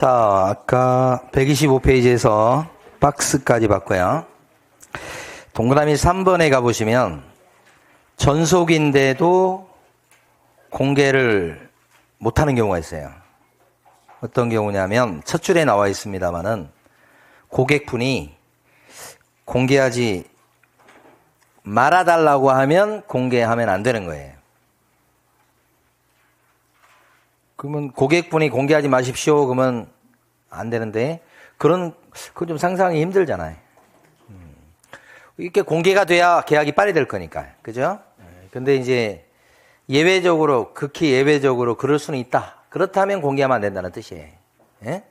자, 아까 125페이지에서 박스까지 봤고요. 동그라미 3번에 가보시면 전속인데도 공개를 못하는 경우가 있어요. 어떤 경우냐면 첫 줄에 나와 있습니다만은 고객분이 공개하지 말아달라고 하면 공개하면 안 되는 거예요. 그러면 고객분이 공개하지 마십시오. 그러면 안 되는데, 그건 좀 상상이 힘들잖아요. 이렇게 공개가 돼야 계약이 빨리 될 거니까. 그죠? 근데 이제 예외적으로, 극히 예외적으로 그럴 수는 있다. 그렇다면 공개하면 안 된다는 뜻이에요. 예?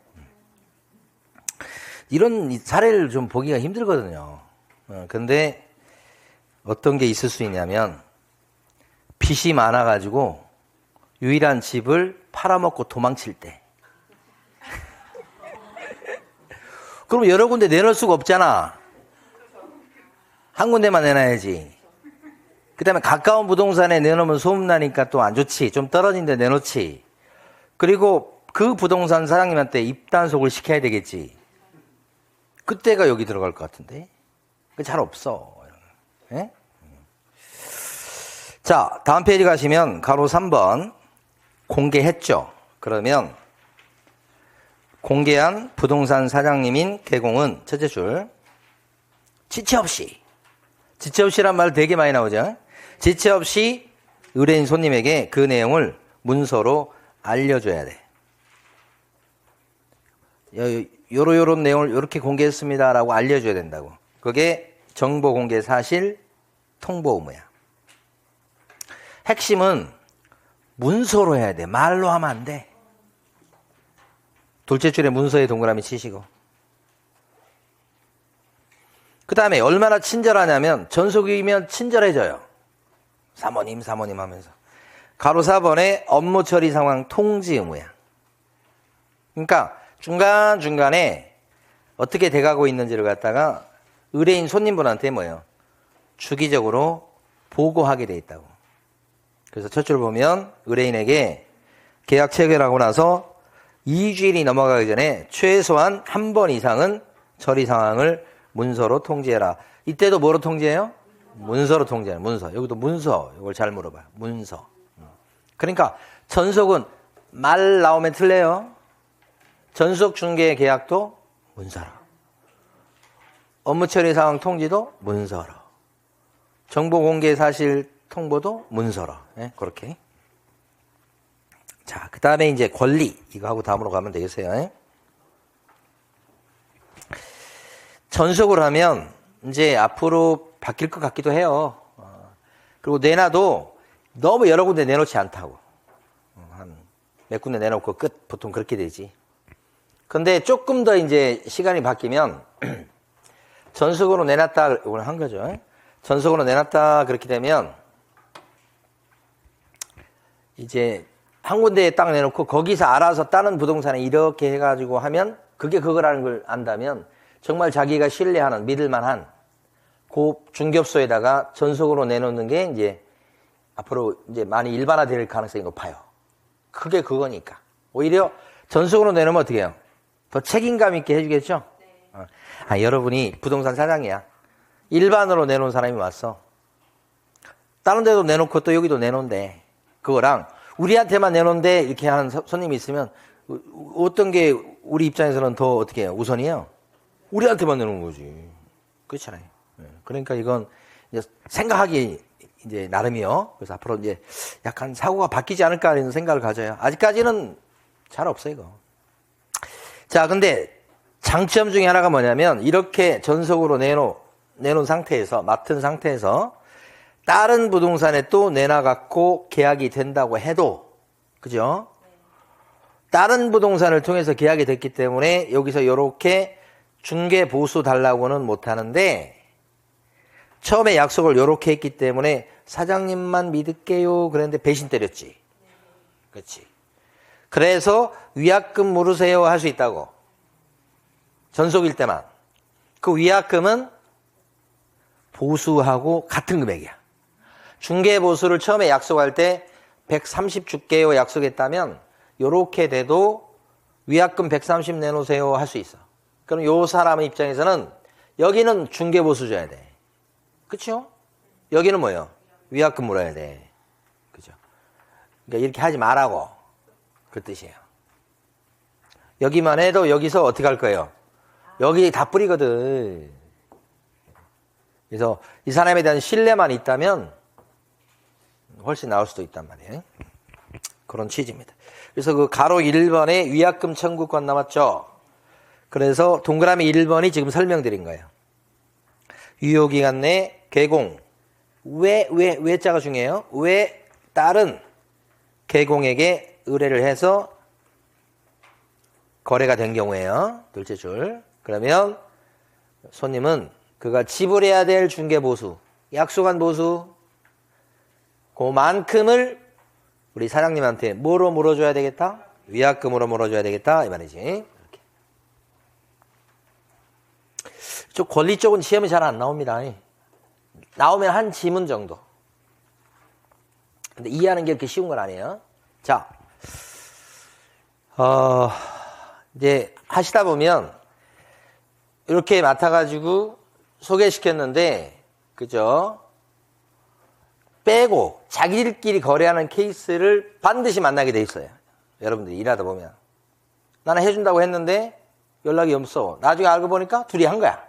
이런 사례를 좀 보기가 힘들거든요. 근데 어떤 게 있을 수 있냐면, 빚이 많아가지고 유일한 집을 팔아먹고 도망칠 때. 그럼 여러 군데 내놓을 수가 없잖아. 한 군데만 내놔야지. 그 다음에 가까운 부동산에 내놓으면 소문나니까 또 안 좋지. 좀 떨어진 데 내놓지. 그리고 그 부동산 사장님한테 입단속을 시켜야 되겠지. 그때가 여기 들어갈 것 같은데. 잘 없어. 예? 자, 다음 페이지 가시면 가로 3번. 공개했죠. 그러면 공개한 부동산 사장님인 개공은 첫째 줄 지체 없이란 말 되게 많이 나오죠. 지체 없이 의뢰인 손님에게 그 내용을 문서로 알려줘야 돼. 요런 내용을 이렇게 공개했습니다라고 알려줘야 된다고. 그게 정보 공개 사실 통보 의무야. 핵심은 문서로 해야 돼. 말로 하면 안 돼. 둘째 줄에 문서에 동그라미 치시고. 그 다음에 얼마나 친절하냐면 전속이면 친절해져요. 사모님 하면서. 가로 4번에 업무 처리 상황 통지 의무야. 그러니까 중간중간에 어떻게 돼가고 있는지를 갖다가 의뢰인 손님분한테 뭐예요? 주기적으로 보고하게 돼 있다고. 그래서 첫 줄 보면 의뢰인에게 계약 체결하고 나서 2주일이 넘어가기 전에 최소한 한 번 이상은 처리 상황을 문서로 통지해라. 이때도 뭐로 통지해요? 문서로 통지해요. 문서. 여기도 문서. 이걸 잘 물어봐요. 문서. 그러니까 전속은 말 나오면 틀려요. 전속 중개 계약도 문서로. 업무 처리 상황 통지도 문서로. 정보 공개 사실 통보도 문서로. 예? 그렇게. 자, 그 다음에 이제 권리. 이거 하고 다음으로 가면 되겠어요. 예? 전속을 하면 이제 앞으로 바뀔 것 같기도 해요. 그리고 내놔도 너무 여러 군데 내놓지 않다고. 한 몇 군데 내놓고 끝. 보통 그렇게 되지. 근데 조금 더 이제 시간이 바뀌면 전속으로 내놨다. 이걸 한 거죠. 예? 전속으로 내놨다. 그렇게 되면 이제 한 군데에 딱 내놓고 거기서 알아서 다른 부동산에 이렇게 해가지고 하면 그게 그거라는 걸 안다면 정말 자기가 신뢰하는 믿을만한 그 중개업소에다가 전속으로 내놓는 게 이제 앞으로 이제 많이 일반화될 가능성이 높아요. 그게 그거니까. 오히려 전속으로 내놓으면 어떻게 해요? 더 책임감 있게 해주겠죠? 여러분이 부동산 사장이야. 일반으로 내놓은 사람이 왔어. 다른 데도 내놓고 또 여기도 내놓은데 그거랑 우리한테만 내놓은데 이렇게 하는 손님이 있으면 어떤 게 우리 입장에서는 더 어떻게 해요? 우선이에요? 우리한테만 내놓은 거지. 그렇잖아요. 그러니까 이건 이제 생각하기 이제 나름이요. 그래서 앞으로 이제 약간 사고가 바뀌지 않을까 이런 생각을 가져요. 아직까지는 잘 없어요, 이거. 자, 근데 장점 중에 하나가 뭐냐면 이렇게 전속으로 내놓은 상태에서, 맡은 상태에서 다른 부동산에 또 내놔갖고 계약이 된다고 해도, 그죠? 다른 부동산을 통해서 계약이 됐기 때문에 여기서 이렇게 중개 보수 달라고는 못하는데 처음에 약속을 이렇게 했기 때문에 사장님만 믿을게요 그랬는데 배신 때렸지. 그렇지. 그래서 위약금 물으세요 할 수 있다고. 전속일 때만. 그 위약금은 보수하고 같은 금액이야. 중개 보수를 처음에 약속할 때 130 줄게요 약속했다면 요렇게 돼도 위약금 130 내놓으세요 할 수 있어. 그럼 요 사람의 입장에서는 여기는 중개보수 줘야 돼. 그쵸? 여기는 뭐예요? 위약금 물어야 돼. 그죠? 그러니까 이렇게 하지 말라고. 그 뜻이에요. 여기만 해도 여기서 어떻게 할 거예요? 여기 다 뿌리거든. 그래서 이 사람에 대한 신뢰만 있다면 훨씬 나을 수도 있단 말이에요. 그런 취지입니다. 그래서 그 가로 1번에 위약금 청구권 남았죠. 그래서 동그라미 1번이 지금 설명드린 거예요. 유효기간 내 개공. 왜 자가 중요해요? 왜 딸은 개공에게 의뢰를 해서 거래가 된 경우에요. 둘째 줄. 그러면 손님은 그가 지불해야 될 중개보수, 약속한 보수, 그만큼을 우리 사장님한테 뭐로 물어줘야 되겠다? 위약금으로 물어줘야 되겠다. 이 말이지. 이렇게. 저 권리 쪽은 시험이 잘 안 나옵니다. 나오면 한 지문 정도. 근데 이해하는 게 그렇게 쉬운 건 아니에요. 자, 이제 하시다 보면 이렇게 맡아가지고 소개시켰는데, 그죠? 빼고 자기들끼리 거래하는 케이스를 반드시 만나게 돼 있어요. 여러분들이 일하다 보면. 나는 해준다고 했는데 연락이 없어. 나중에 알고 보니까 둘이 한 거야.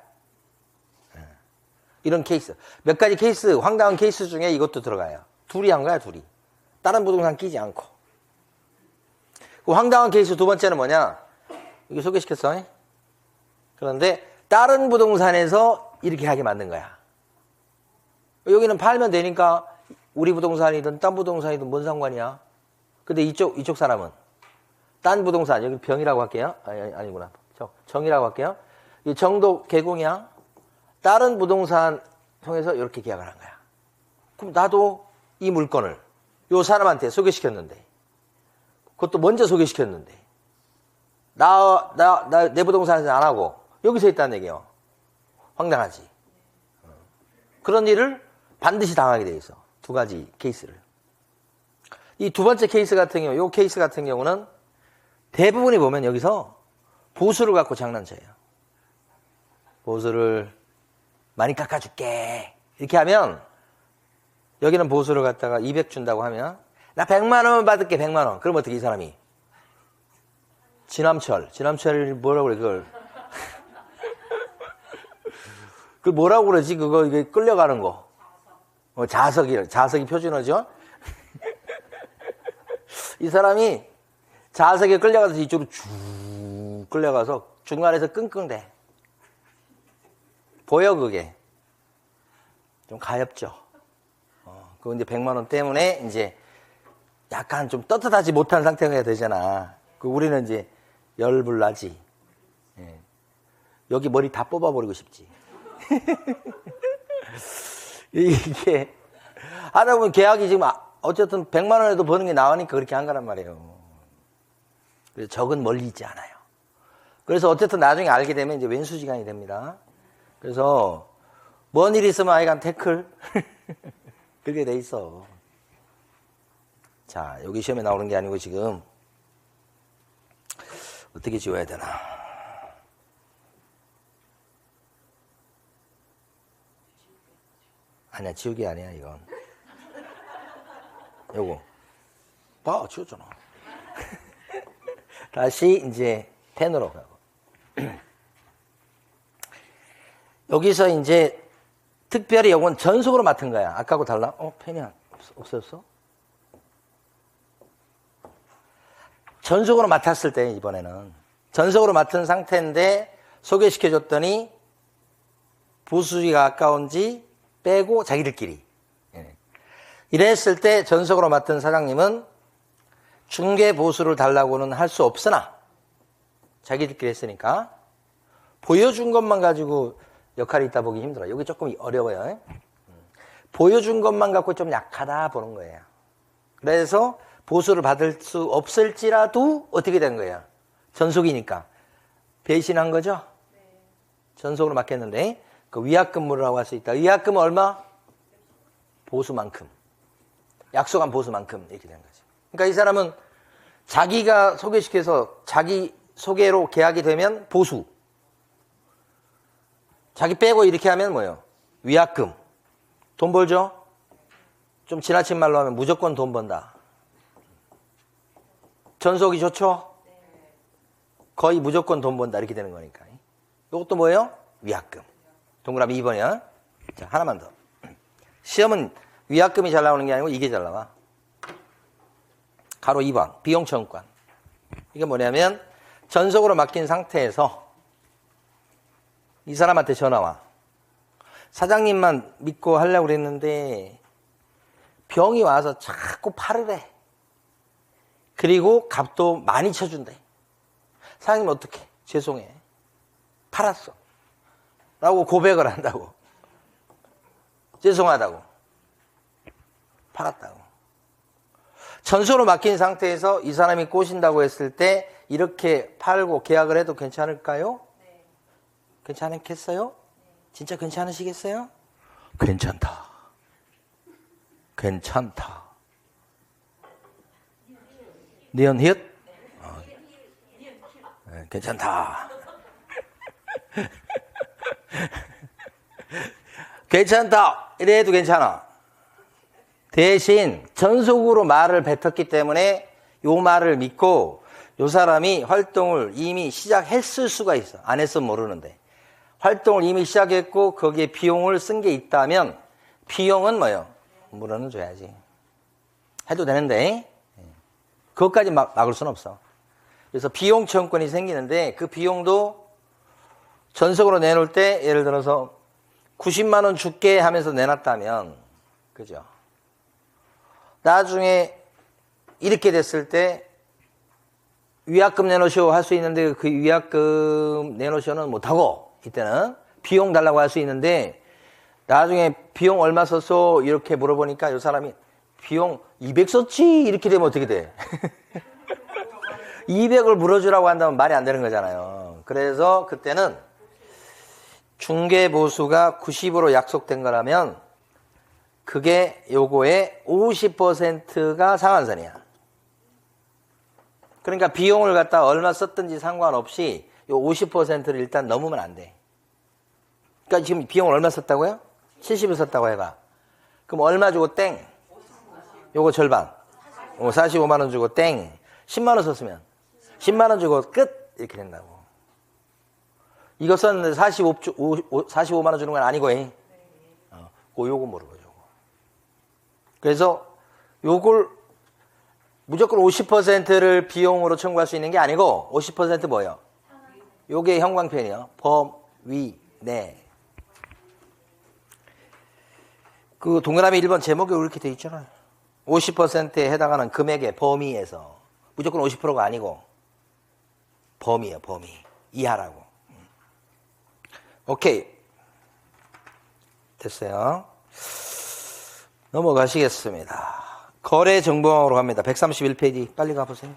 이런 케이스. 몇 가지 케이스, 황당한 케이스 중에 이것도 들어가요. 둘이 한 거야, 둘이. 다른 부동산 끼지 않고. 그 황당한 케이스 두 번째는 뭐냐? 이거 소개시켰어. 그런데 다른 부동산에서 이렇게 하게 만든 거야. 여기는 팔면 되니까 우리 부동산이든 딴 부동산이든 뭔 상관이야. 근데 이쪽 사람은 딴 부동산, 여기 병이라고 할게요. 아니구나. 정이라고 할게요. 이 정도 개공이야. 다른 부동산 통해서 이렇게 계약을 한 거야. 그럼 나도 이 물건을 요 사람한테 소개시켰는데, 그것도 먼저 소개시켰는데, 내 부동산에서 안 하고 여기서 했다는 얘기예요. 황당하지. 그런 일을 반드시 당하게 돼 있어. 두 가지 케이스를. 이 두 번째 케이스 같은 경우, 요 케이스 같은 경우는 대부분이 보면 여기서 보수를 갖고 장난쳐요. 보수를 많이 깎아줄게. 이렇게 하면, 여기는 보수를 갖다가 200 준다고 하면, 나 100만 원 받을게, 100만 원. 그럼 어떻게 이 사람이? 지남철 뭐라고 그래, 그걸. 그 뭐라고 그러지? 그거, 이게 끌려가는 거. 자석이 표준어죠? 이 사람이 자석에 끌려가서 이쪽으로 쭉 끌려가서 중간에서 끙끙대. 보여, 그게. 좀 가엽죠? 그거 이제 100만 원 때문에 이제 약간 좀 떳떳하지 못한 상태가 되잖아. 우리는 이제 열불 나지. 예. 여기 머리 다 뽑아버리고 싶지. 이게 하다 보면 계약이 지금 어쨌든 100만 원에도 버는 게 나오니까 그렇게 한 거란 말이에요. 그래서 적은 멀리 있지 않아요. 그래서 어쨌든 나중에 알게 되면 이제 왼수지간이 됩니다. 그래서 뭔 일 있으면 아이간 태클 그렇게 돼 있어. 자, 여기 시험에 나오는 게 아니고 지금 어떻게 지워야 되나. 아니야, 지우개 아니야, 이건. 요거. 봐, 지웠잖아. 다시 이제 펜으로 가고. 여기서 이제 특별히 요건 전속으로 맡은 거야. 아까하고 달라? 펜이 없어졌어? 전속으로 맡았을 때, 이번에는. 전속으로 맡은 상태인데 소개시켜줬더니 보수기가 아까운지 빼고 자기들끼리. 이랬을 때 전속으로 맡은 사장님은 중개 보수를 달라고는 할 수 없으나 자기들끼리 했으니까 보여준 것만 가지고 역할이 있다 보기 힘들어요. 여기 조금 어려워요. 보여준 것만 갖고 좀 약하다 보는 거예요. 그래서 보수를 받을 수 없을지라도 어떻게 된 거예요? 전속이니까 배신한 거죠? 전속으로 맡겼는데 그 위약금 물으라고 할 수 있다. 위약금은 얼마? 보수만큼. 약속한 보수만큼 이렇게 된 거죠. 그러니까 이 사람은 자기가 소개시켜서 자기 소개로 계약이 되면 보수. 자기 빼고 이렇게 하면 뭐예요? 위약금. 돈 벌죠? 좀 지나친 말로 하면 무조건 돈 번다. 전속이 좋죠? 거의 무조건 돈 번다. 이렇게 되는 거니까. 이것도 뭐예요? 위약금. 동그라미 2번이야. 자, 하나만 더. 시험은 위약금이 잘 나오는 게 아니고 이게 잘 나와. 가로 2번. 비용청구권. 이게 뭐냐면 전속으로 맡긴 상태에서 이 사람한테 전화와. 사장님만 믿고 하려고 그랬는데 병이 와서 자꾸 팔을 해. 그리고 값도 많이 쳐준대. 사장님 어떡해? 죄송해. 팔았어. 라고 고백을 한다고. 죄송하다고. 팔았다고. 전수로 맡긴 상태에서 이 사람이 꼬신다고 했을 때 이렇게 팔고 계약을 해도 괜찮을까요? 네. 괜찮겠어요? 네. 진짜 괜찮으시겠어요? 괜찮다. 괜찮다. 니은 히읗? 네, 괜찮다. 괜찮다. 이래도 괜찮아. 대신 전속으로 말을 뱉었기 때문에 요 말을 믿고 요 사람이 활동을 이미 시작했을 수가 있어. 안 했으면 모르는데. 활동을 이미 시작했고 거기에 비용을 쓴 게 있다면 비용은 뭐예요? 물어는 줘야지. 해도 되는데 그것까지 막을 수는 없어. 그래서 비용 청구권이 생기는데 그 비용도 전속으로 내놓을 때 예를 들어서 90만 원 줄게 하면서 내놨다면 그죠? 나중에 이렇게 됐을 때 위약금 내놓으시오 할 수 있는데 그 위약금 내놓으시오는 못하고 이때는 비용 달라고 할 수 있는데 나중에 비용 얼마 썼어? 이렇게 물어보니까 이 사람이 비용 200 썼지? 이렇게 되면 어떻게 돼? 200을 물어주라고 한다면 말이 안 되는 거잖아요. 그래서 그때는 중개보수가 90으로 약속된 거라면 그게 요거의 50%가 상한선이야. 그러니까 비용을 갖다 얼마 썼든지 상관없이 요 50%를 일단 넘으면 안 돼. 그러니까 지금 비용을 얼마 썼다고요? 70을 썼다고 해봐. 그럼 얼마 주고 땡? 요거 절반. 45만 원 주고 땡. 10만 원 썼으면 10만 원 주고 끝! 이렇게 된다고. 이거 썼는데 45만 원 주는 건 아니고, 요거 모르고, 요거. 그래서 요걸 무조건 50%를 비용으로 청구할 수 있는 게 아니고, 50% 뭐예요? 요게 형광펜이요. 범, 위, 내. 그 동그라미 1번 제목에 이렇게 돼 있잖아요. 50%에 해당하는 금액의 범위에서 무조건 50%가 아니고 범위예요. 범위. 이하라고. 오케이. 됐어요. 넘어가시겠습니다. 거래정보망으로 갑니다. 131페이지 빨리 가보세요.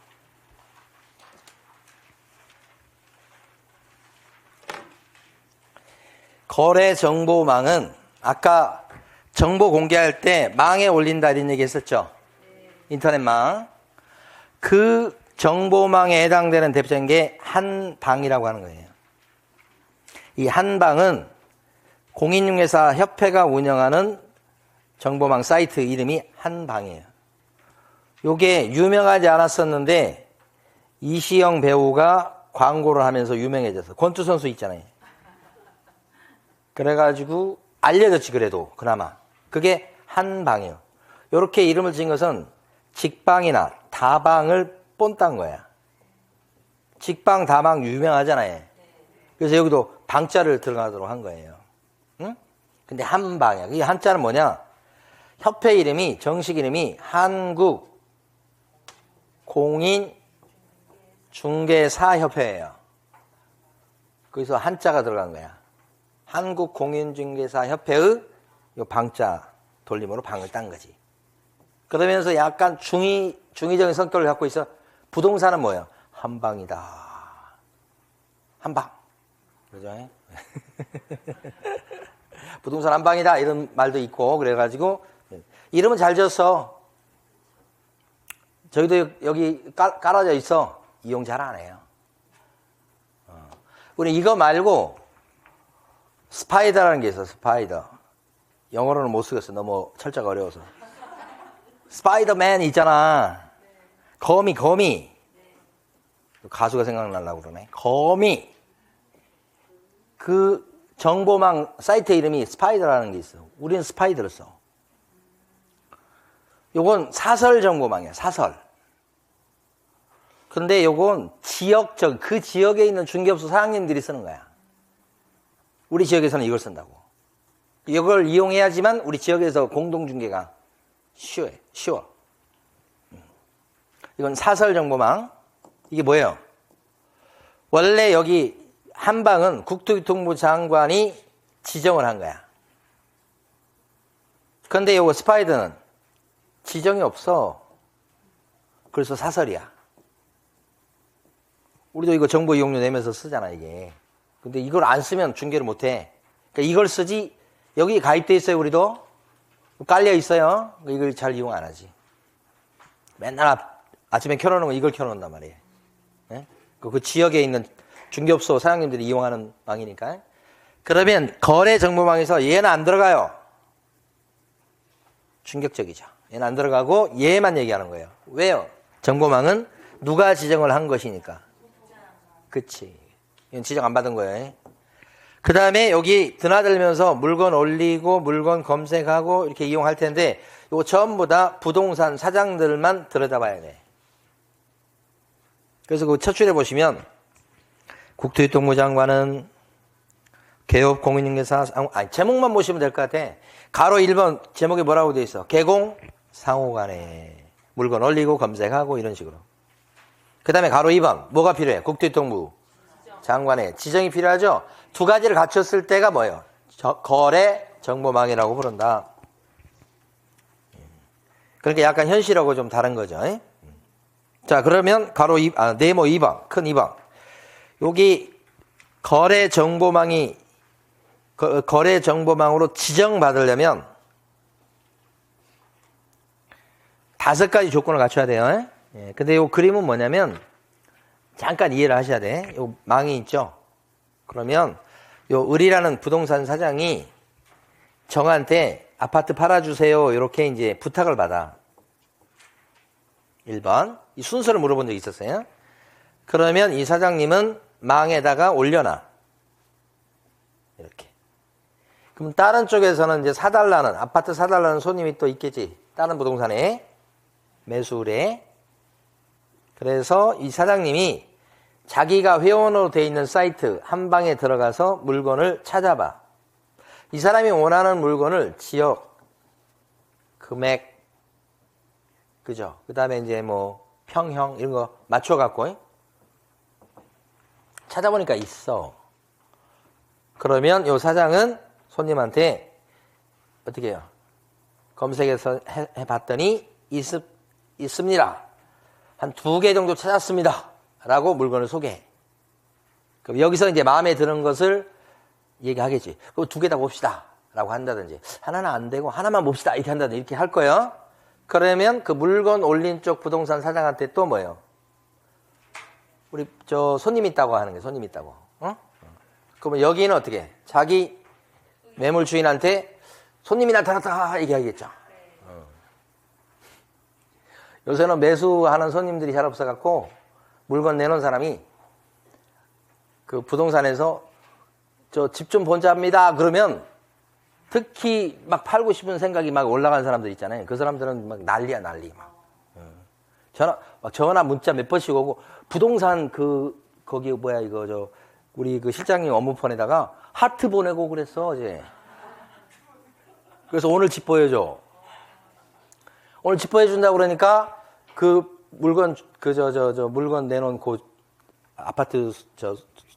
거래정보망은 아까 정보 공개할 때 망에 올린다 이런 얘기 했었죠. 인터넷망. 그 정보망에 해당되는 대표적인 게 한방이라고 하는 거예요. 이 한방은 공인중개사 협회가 운영하는 정보망 사이트 이름이 한방이에요. 요게 유명하지 않았었는데 이시영 배우가 광고를 하면서 유명해져서 권투 선수 있잖아요. 그래가지고 알려졌지 그래도 그나마. 그게 한방이에요. 요렇게 이름을 지은 것은 직방이나 다방을 뽐딴 거야. 직방, 다방 유명하잖아요. 그래서 여기도 방자를 들어가도록 한 거예요. 응? 근데 한방이야. 이 한자는 뭐냐? 협회 이름이, 정식 이름이 한국 공인 중개사협회예요. 거기서 한자가 들어간 거야. 한국 공인중개사협회의 요 방자 돌림으로 방을 딴 거지. 그러면서 약간 중의적인 성격을 갖고 있어. 부동산은 뭐예요? 한방이다. 한방. 그죠? 부동산 한방이다. 이런 말도 있고, 그래가지고, 이름은 잘 지었어. 저희도 여기 깔아져 있어. 이용 잘 안 해요. 우리 이거 말고 스파이더라는 게 있어. 스파이더. 영어로는 못 쓰겠어. 너무 철자가 어려워서. 스파이더맨 있잖아. 거미. 가수가 생각나려고 그러네. 거미. 그 정보망 사이트 이름이 스파이더라는 게 있어. 우리는 스파이더를 써. 요건 사설 정보망이야. 사설. 근데 요건 지역적, 그 지역에 있는 중개업소 사장님들이 쓰는 거야. 우리 지역에서는 이걸 쓴다고. 이걸 이용해야지만 우리 지역에서 공동중개가 쉬워. 이건 사설 정보망. 이게 뭐예요? 원래 여기 한방은 국토교통부 장관이 지정을 한 거야. 그런데 요거 스파이더는 지정이 없어. 그래서 사설이야. 우리도 이거 정보 이용료 내면서 쓰잖아, 이게. 근데 이걸 안 쓰면 중개를 못 해. 그러니까 이걸 쓰지, 여기 가입돼 있어요, 우리도. 깔려 있어요. 이걸 잘 이용 안 하지. 맨날 아침에 켜놓는 거 이걸 켜놓는단 말이에요. 네? 그 지역에 있는 중개업소 사장님들이 이용하는 망이니까. 그러면 거래 정보망에서 얘는 안 들어가요. 충격적이죠. 얘는 안 들어가고 얘만 얘기하는 거예요. 왜요? 정보망은 누가 지정을 한 것이니까. 그치. 이건 지정 안 받은 거예요. 그 다음에 여기 드나들면서 물건 올리고 물건 검색하고 이렇게 이용할 텐데 이거 전부 다 부동산 사장들만 들여다봐야 돼. 그래서 그 첫 줄에 보시면 국토교통부 장관은 개업 공인중개사 제목만 보시면 될 것 같아. 가로 1번 제목에 뭐라고 돼 있어? 개공 상호간에 물건 올리고 검색하고 이런 식으로. 그 다음에 가로 2번 뭐가 필요해? 국토교통부 장관의 지정이 필요하죠. 두 가지를 갖췄을 때가 뭐예요? 거래 정보망이라고 부른다. 그러니까 약간 현실하고 좀 다른 거죠. 자, 그러면 가로 네모 2번, 큰 2번. 여기 거래 정보망이 거래 정보망으로 지정받으려면 5가지 조건을 갖춰야 돼요. 근데 이 그림은 뭐냐면 잠깐 이해를 하셔야 돼. 요 망이 있죠. 그러면 요 을이라는 부동산 사장이 정한테 아파트 팔아주세요. 이렇게 이제 부탁을 받아. 1번. 이 순서를 물어본 적이 있었어요. 그러면 이 사장님은 망에다가 올려놔. 이렇게. 그럼 다른 쪽에서는 이제 사달라는, 아파트 사달라는 손님이 또 있겠지. 다른 부동산에. 매수에. 그래서 이 사장님이 자기가 회원으로 돼 있는 사이트 한 방에 들어가서 물건을 찾아봐. 이 사람이 원하는 물건을 지역, 금액, 그죠? 그 다음에 이제 뭐 평형 이런 거 맞춰갖고 찾아보니까 있어. 그러면 이 사장은 손님한테 어떻게 해요? 검색해서 해봤더니 있습니다. 한 2개 정도 찾았습니다. 라고 물건을 소개해. 그럼 여기서 이제 마음에 드는 것을 얘기하겠지. 그럼 2개 다 봅시다. 라고 한다든지. 하나는 안 되고 하나만 봅시다. 이렇게 한다든지. 이렇게 할 거예요. 그러면 그 물건 올린 쪽 부동산 사장한테 또 뭐예요? 우리 손님 있다고 하는 게 손님 있다고. 그러면 여기는 어떻게 해? 자기 매물 주인한테 손님이 나타났다. 얘기하겠죠. 요새는 매수하는 손님들이 잘 없어갖고 물건 내놓은 사람이 그 부동산에서 저 집 좀 본자 합니다. 그러면 특히 막 팔고 싶은 생각이 막 올라간 사람들 있잖아요. 그 사람들은 막 난리야, 난리. 막. 전화 문자 몇 번씩 오고 부동산 거기 뭐야 이거 우리 그 실장님 업무폰에다가 하트 보내고 그랬어, 어제. 그래서 오늘 집 보여줘. 오늘 집 보여준다고 그러니까 그 물건 물건 내놓은 그 아파트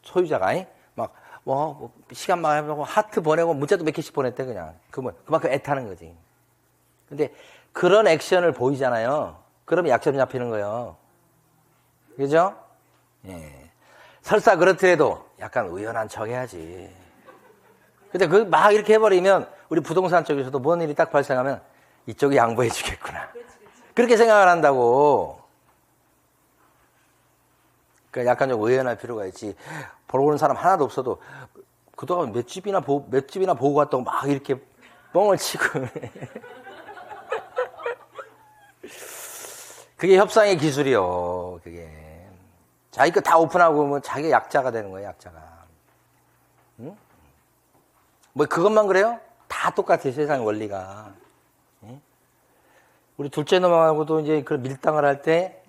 소유자가 막 뭐 시간 막 해보고 하트 보내고 문자도 몇 개씩 보냈대 그냥. 그만큼 애타는 거지. 근데 그런 액션을 보이잖아요. 그러면 약점 잡히는 거예요. 그죠? 예. 설사 그렇더라도 약간 의연한 척 해야지. 근데 막 이렇게 해버리면 우리 부동산 쪽에서도 뭔 일이 딱 발생하면 이쪽이 양보해 주겠구나. 그렇게 생각을 한다고. 그러니까 약간 좀 의연할 필요가 있지. 보러 오는 사람 하나도 없어도 그동안 몇 집이나 보고 갔다고 막 이렇게 뻥을 치고. 그게 협상의 기술이요. 그게. 자기 거 다 오픈하고 뭐 자기가 약자가 되는 거예요, 약자가. 응? 뭐 그것만 그래요? 다 똑같아요, 세상의 원리가. 응? 우리 둘째 놈하고도 이제 그런 밀당을 할 때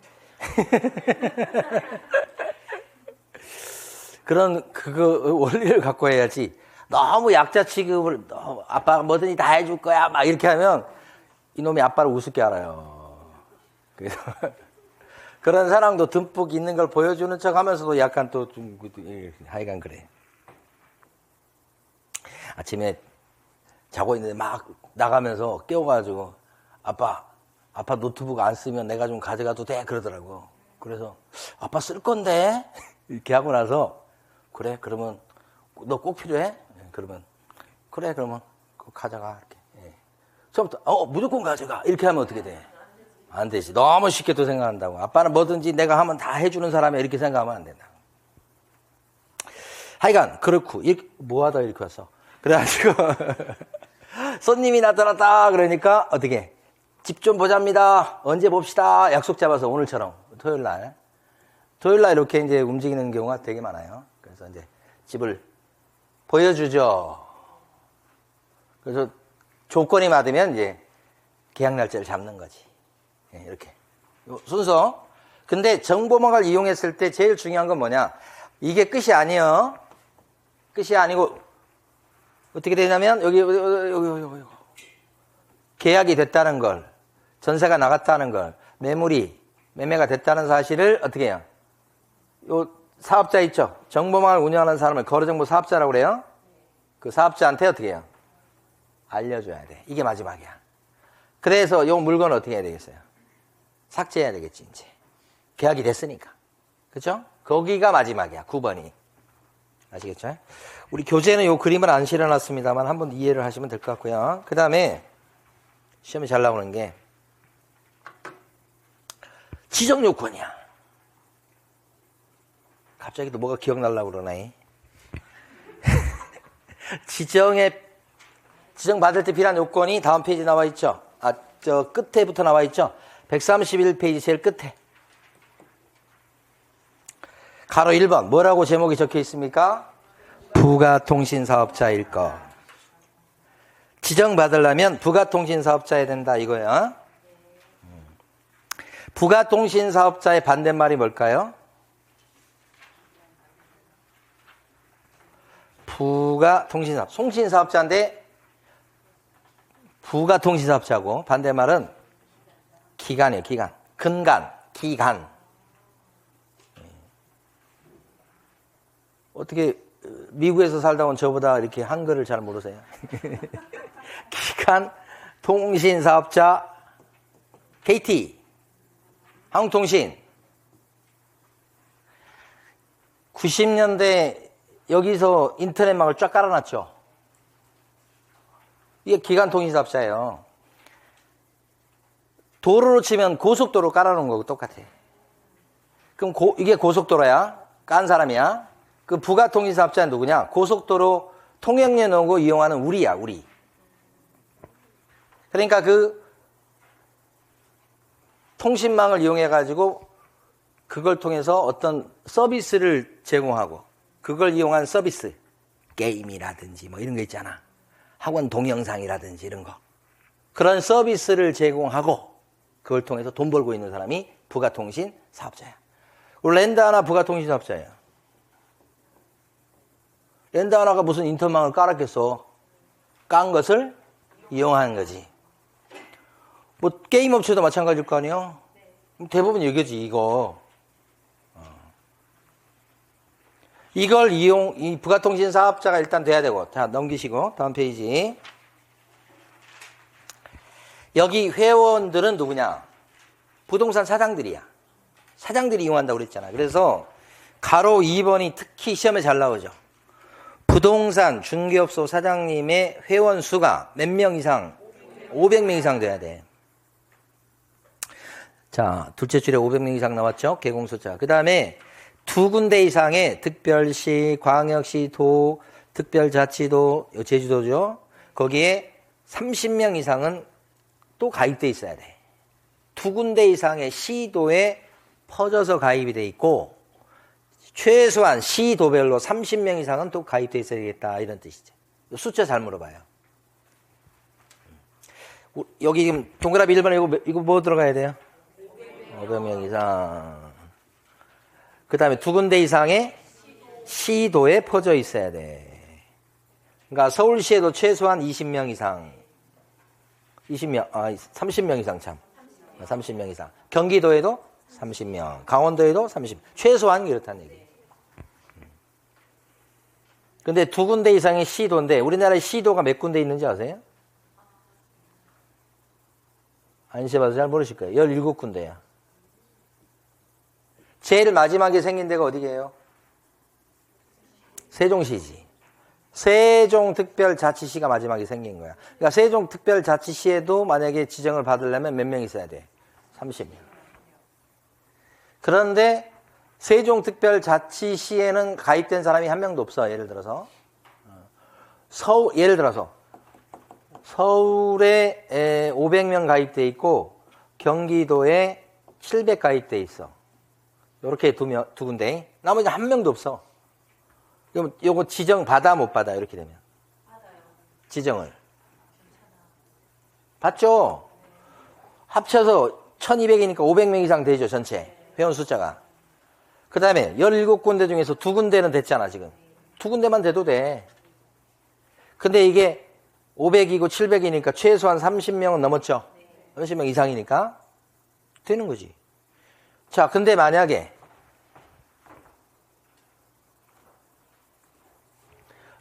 그런 그거 원리를 갖고 해야지. 너무 약자 취급을 아빠가 뭐든지 다 해줄 거야 막 이렇게 하면 이놈이 아빠를 우습게 알아요. 그래서 그런 사랑도 듬뿍 있는 걸 보여주는 척 하면서도 약간 또 좀 하여간 그래. 아침에 자고 있는데 막 나가면서 깨워가지고 아빠 노트북 안 쓰면 내가 좀 가져가도 돼 그러더라고. 그래서 아빠 쓸 건데 이렇게 하고 나서 그래 그러면 너 꼭 필요해? 그러면 그래 그러면 그거 가져가 이렇게. 예. 처음부터 무조건 가져가 이렇게 하면 어떻게 돼? 안 되지. 너무 쉽게 또 생각한다고. 아빠는 뭐든지 내가 하면 다 해주는 사람이야 이렇게 생각하면 안 된다. 하여간 그렇고 뭐 하다 이렇게 왔어. 그래가지고 손님이 나타났다 그러니까 어떻게 집 좀 보자입니다. 언제 봅시다. 약속 잡아서 오늘처럼 토요일 날 이렇게 이제 움직이는 경우가 되게 많아요. 그래서 이제 집을 보여주죠. 그래서 조건이 맞으면 이제 계약 날짜를 잡는 거지. 예, 이렇게 순서. 근데 정보망을 이용했을 때 제일 중요한 건 뭐냐? 이게 끝이 아니에요. 끝이 아니고 어떻게 되냐면 여기 계약이 됐다는 걸, 전세가 나갔다는 걸, 매매가 됐다는 사실을 어떻게 해요? 요 사업자 있죠? 정보망을 운영하는 사람을 거래정보 사업자라고 그래요. 그 사업자한테 어떻게 해요? 알려줘야 돼. 이게 마지막이야. 그래서 요 물건을 어떻게 해야 되겠어요? 삭제해야 되겠지, 이제. 계약이 됐으니까. 그죠? 거기가 마지막이야, 9번이. 아시겠죠? 우리 교재는 요 그림을 안 실어놨습니다만 한번 이해를 하시면 될 것 같고요. 그 다음에 시험에 잘 나오는 게 지정 요건이야. 갑자기 또 뭐가 기억나려고 그러나이? 지정 받을 때 필요한 요건이 다음 페이지 나와 있죠? 저 끝에부터 나와 있죠? 131페이지 제일 끝에. 가로 1번. 뭐라고 제목이 적혀 있습니까? 부가통신사업자일 것. 지정받으려면 부가통신사업자여야 된다 이거야. 부가통신사업자의 반대말이 뭘까요? 송신사업자인데 부가통신사업자고 반대말은 기간이에요. 기간. 기간. 어떻게 미국에서 살다 온 저보다 이렇게 한글을 잘 모르세요? 기간 통신사업자 KT 한국통신 90년대 여기서 인터넷망을 쫙 깔아놨죠. 이게 기간통신사업자예요. 도로로 치면 고속도로 깔아놓은 거고 똑같아. 그럼 이게 고속도로야. 깐 사람이야. 그 부가통신사업자는 누구냐? 고속도로 통행료에 넣고 이용하는 우리야, 우리. 그러니까 그 통신망을 이용해가지고 그걸 통해서 어떤 서비스를 제공하고 그걸 이용한 서비스, 게임이라든지 뭐 이런 거 있잖아. 학원 동영상이라든지 이런 거. 그런 서비스를 제공하고 그걸 통해서 돈 벌고 있는 사람이 부가통신사업자야. 랜드 하나 부가통신사업자예요. 랜드 하나가 무슨 인터넷망을 깔았겠어. 깐 것을 이용하는 거지. 뭐 게임 업체도 마찬가지일 거 아니에요. 대부분 이거지 이거. 이걸 이 부가통신 사업자가 일단 돼야 되고. 자, 넘기시고 다음 페이지. 여기 회원들은 누구냐? 부동산 사장들이야. 사장들이 이용한다고 그랬잖아. 그래서 가로 2번이 특히 시험에 잘 나오죠. 부동산 중개업소 사장님의 회원 수가 몇 명 이상? 500명 이상 돼야 돼. 자, 둘째 줄에 500명 이상 나왔죠? 개공소자. 그 다음에 두 군데 이상의 특별시, 광역시, 도, 특별자치도, 제주도죠. 거기에 30명 이상은 또 가입돼 있어야 돼. 두 군데 이상의 시도에 퍼져서 가입이 돼 있고 최소한 시도별로 30명 이상은 또 가입돼 있어야 되겠다 이런 뜻이죠. 숫자 잘 물어봐요. 여기 지금 동그라미 1번에 이거 뭐 들어가야 돼요? 500명 이상. 그 다음에 두 군데 이상의 시도에 퍼져 있어야 돼. 그러니까 서울시에도 최소한 20명 이상. 30명 이상 참. 30명 이상. 경기도에도 30명. 강원도에도 30명. 최소한 이렇다는 얘기예요. 근데 두 군데 이상의 시도인데 우리나라에 시도가 몇 군데 있는지 아세요? 안시봐서 잘 모르실 거예요. 17군데야. 제일 마지막에 생긴 데가 어디게요? 세종시지. 세종특별자치시가 마지막에 생긴 거야. 그러니까 세종특별자치시에도 만약에 지정을 받으려면 몇 명 있어야 돼? 30명. 그런데 세종특별자치시에는 가입된 사람이 한 명도 없어. 예를 들어서 서울에 500명 가입돼 있고 경기도에 700 가입돼 있어. 이렇게 두 군데. 나머지 한 명도 없어. 그럼 요거 지정 받아 못 받아 이렇게 되면? 받아요. 지정을. 받죠. 합쳐서 1200이니까 500명 이상 되죠. 전체 회원 숫자가. 그 다음에 17군데 중에서 두 군데는 됐잖아 지금. 두 군데만 돼도 돼. 근데 이게 500이고 700이니까 최소한 30명은 넘었죠. 30명 이상이니까 되는 거지. 자, 근데 만약에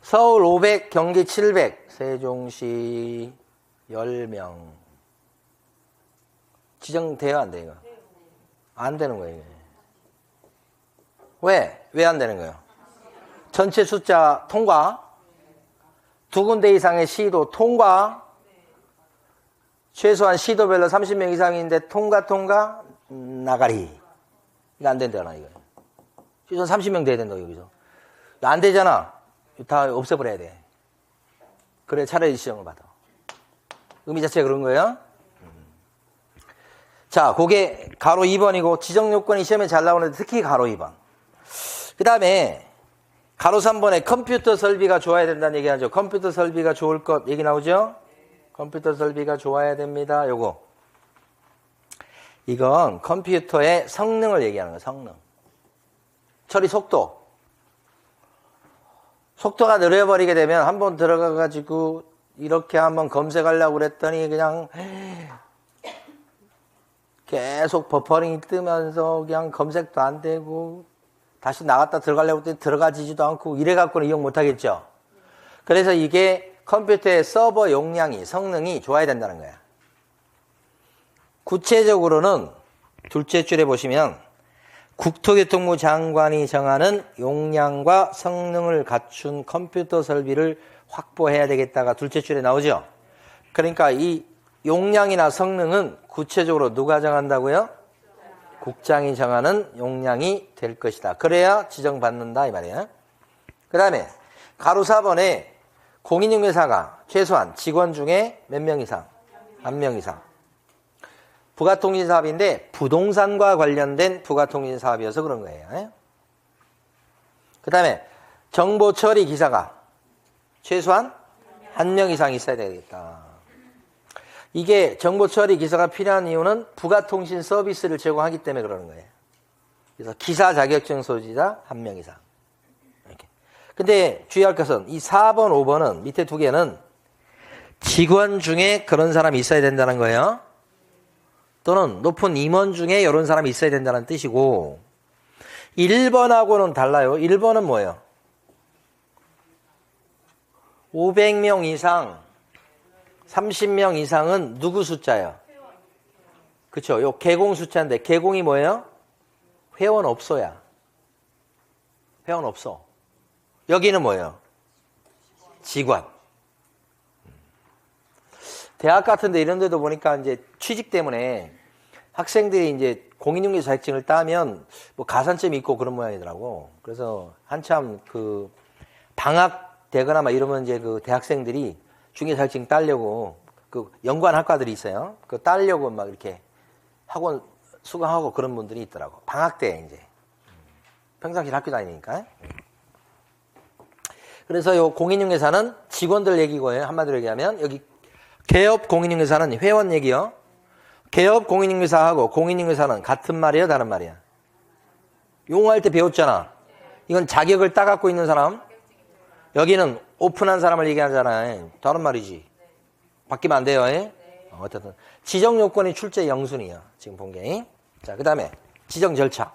서울 500, 경기 700, 세종시 10명 지정돼요, 안 돼요? 안 되는 거예요. 왜? 왜 안 되는 거예요? 전체 숫자 통과, 두 군데 이상의 시도 통과, 최소한 시도별로 30명 이상인데 통과, 나가리. 이거 안 된다나, 이거. 최소한 30명 돼야 된다, 여기서. 안 되잖아. 다 없애버려야 돼. 그래, 차라리 지정을 받아. 의미 자체가 그런 거예요. 자, 그게 가로 2번이고, 지정 요건이 시험에 잘 나오는데 특히 가로 2번. 그 다음에, 가로 3번에 컴퓨터 설비가 좋아야 된다는 얘기 하죠. 컴퓨터 설비가 좋을 것 얘기 나오죠? 컴퓨터 설비가 좋아야 됩니다. 요거. 이건 컴퓨터의 성능을 얘기하는 거예요. 성능. 처리 속도. 속도가 느려버리게 되면 한번 들어가가지고 이렇게 한번 검색하려고 그랬더니 그냥 계속 버퍼링이 뜨면서 그냥 검색도 안 되고 다시 나갔다 들어가려고 했더니 들어가지지도 않고 이래갖고는 이용 못하겠죠. 그래서 이게 컴퓨터의 서버 용량이, 성능이 좋아야 된다는 거야. 구체적으로는 둘째 줄에 보시면 국토교통부 장관이 정하는 용량과 성능을 갖춘 컴퓨터 설비를 확보해야 되겠다가 둘째 줄에 나오죠. 그러니까 이 용량이나 성능은 구체적으로 누가 정한다고요? 국장이 정하는 용량이 될 것이다. 그래야 지정받는다 이 말이에요. 그 다음에 가로 4번에 공인중개사가 최소한 직원 중에 몇 명 이상? 한 명 이상. 부가통신사업인데 부동산과 관련된 부가통신사업이어서 그런 거예요. 그 다음에 정보처리 기사가 최소한 한 명 이상 있어야 되겠다. 이게 정보처리 기사가 필요한 이유는 부가통신 서비스를 제공하기 때문에 그러는 거예요. 그래서 기사 자격증 소지자 한 명 이상. 이렇게. 근데 주의할 것은 이 4번, 5번은 밑에 두 개는 직원 중에 그런 사람이 있어야 된다는 거예요. 또는 높은 임원 중에 이런 사람이 있어야 된다는 뜻이고 1번하고는 달라요. 1번은 뭐예요? 500명 이상 30명 이상은 누구 숫자예요? 그렇죠. 요 개공 숫자인데 개공이 뭐예요? 회원 없어야. 회원 없어. 여기는 뭐예요? 직원. 대학 같은 데 이런 데도 보니까 이제 취직 때문에 학생들이 이제 공인중개 자격증을 따면 뭐 가산점이 있고 그런 모양이더라고. 그래서 한참 그 방학 되거나 막 이러면 이제 그 대학생들이 중개 자격증 따려고 그 연구한 학과들이 있어요. 그 따려고 막 이렇게 학원 수강하고 그런 분들이 있더라고. 방학 때 이제. 평상시 학교 다니니까. 그래서 요 공인중개사는 직원들 얘기고요. 한마디로 얘기하면 여기 개업 공인중개사는 회원 얘기요. 개업 공인중개사하고 공인중개사는 같은 말이에요, 다른 말이야? 용어할 때 배웠잖아. 이건 자격을 따갖고 있는 사람. 여기는 오픈한 사람을 얘기하잖아요. 다른 말이지. 바뀌면 안 돼요. 어쨌든 지정 요건이 출제 영순이에요. 지금 본 게. 자, 그 다음에 지정 절차.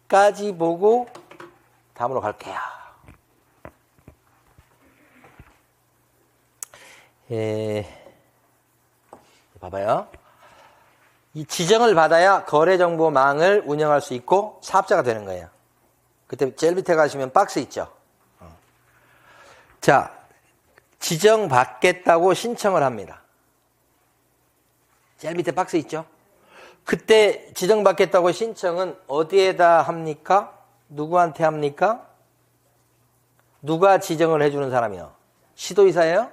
까지 보고 다음으로 갈게요. 봐봐요. 이 지정을 받아야 거래정보망을 운영할 수 있고 사업자가 되는 거예요. 그때 제일 밑에 가시면 박스 있죠. 자, 지정받겠다고 신청을 합니다. 제일 밑에 박스 있죠. 그때 지정받겠다고 신청은 어디에다 합니까? 누구한테 합니까? 누가 지정을 해주는 사람이요? 시도이사예요?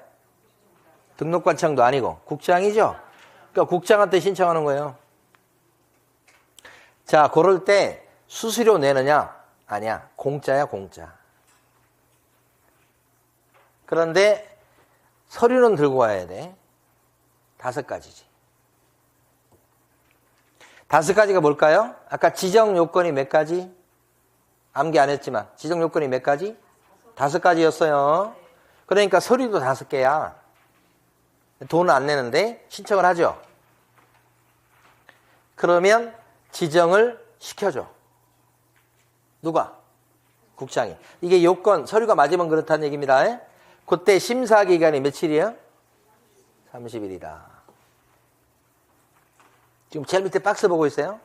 등록관청도 아니고 국장이죠? 그러니까 국장한테 신청하는 거예요. 자, 그럴 때 수수료 내느냐? 아니야. 공짜야, 공짜. 그런데 서류는 들고 와야 돼. 5가지지. 5가지가 뭘까요? 아까 지정 요건이 몇 가지? 암기 안 했지만 지정 요건이 몇 가지? 5가지였어요. 그러니까 서류도 5개야. 돈은 안 내는데 신청을 하죠. 그러면 지정을 시켜줘. 누가? 국장이. 이게 요건, 서류가 맞으면 그렇다는 얘기입니다. 그때 심사기간이 며칠이에요? 30일이다. 지금 제일 밑에 박스 보고 있어요?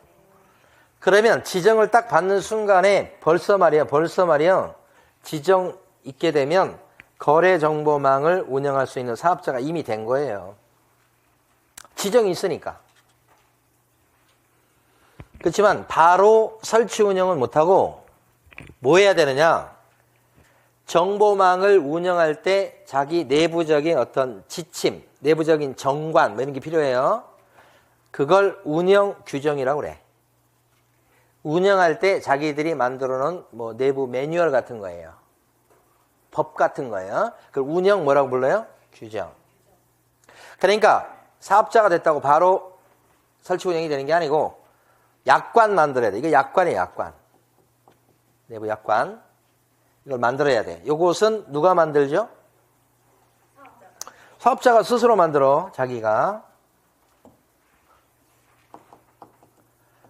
그러면 지정을 딱 받는 순간에 벌써 말이야, 지정 있게 되면 거래정보망을 운영할 수 있는 사업자가 이미 된 거예요. 지정이 있으니까. 그렇지만 바로 설치 운영을 못하고 뭐 해야 되느냐? 정보망을 운영할 때 자기 내부적인 어떤 지침, 내부적인 정관 뭐 이런 게 필요해요. 그걸 운영 규정이라고 그래. 운영할 때 자기들이 만들어 놓은 뭐 내부 매뉴얼 같은 거예요. 법 같은 거예요. 그걸 운영 뭐라고 불러요? 규정. 그러니까 사업자가 됐다고 바로 설치 운영이 되는 게 아니고 약관 만들어야 돼. 이거 약관이에요, 약관. 내부 약관. 이걸 만들어야 돼. 요것은 누가 만들죠? 사업자가 스스로 만들어, 자기가.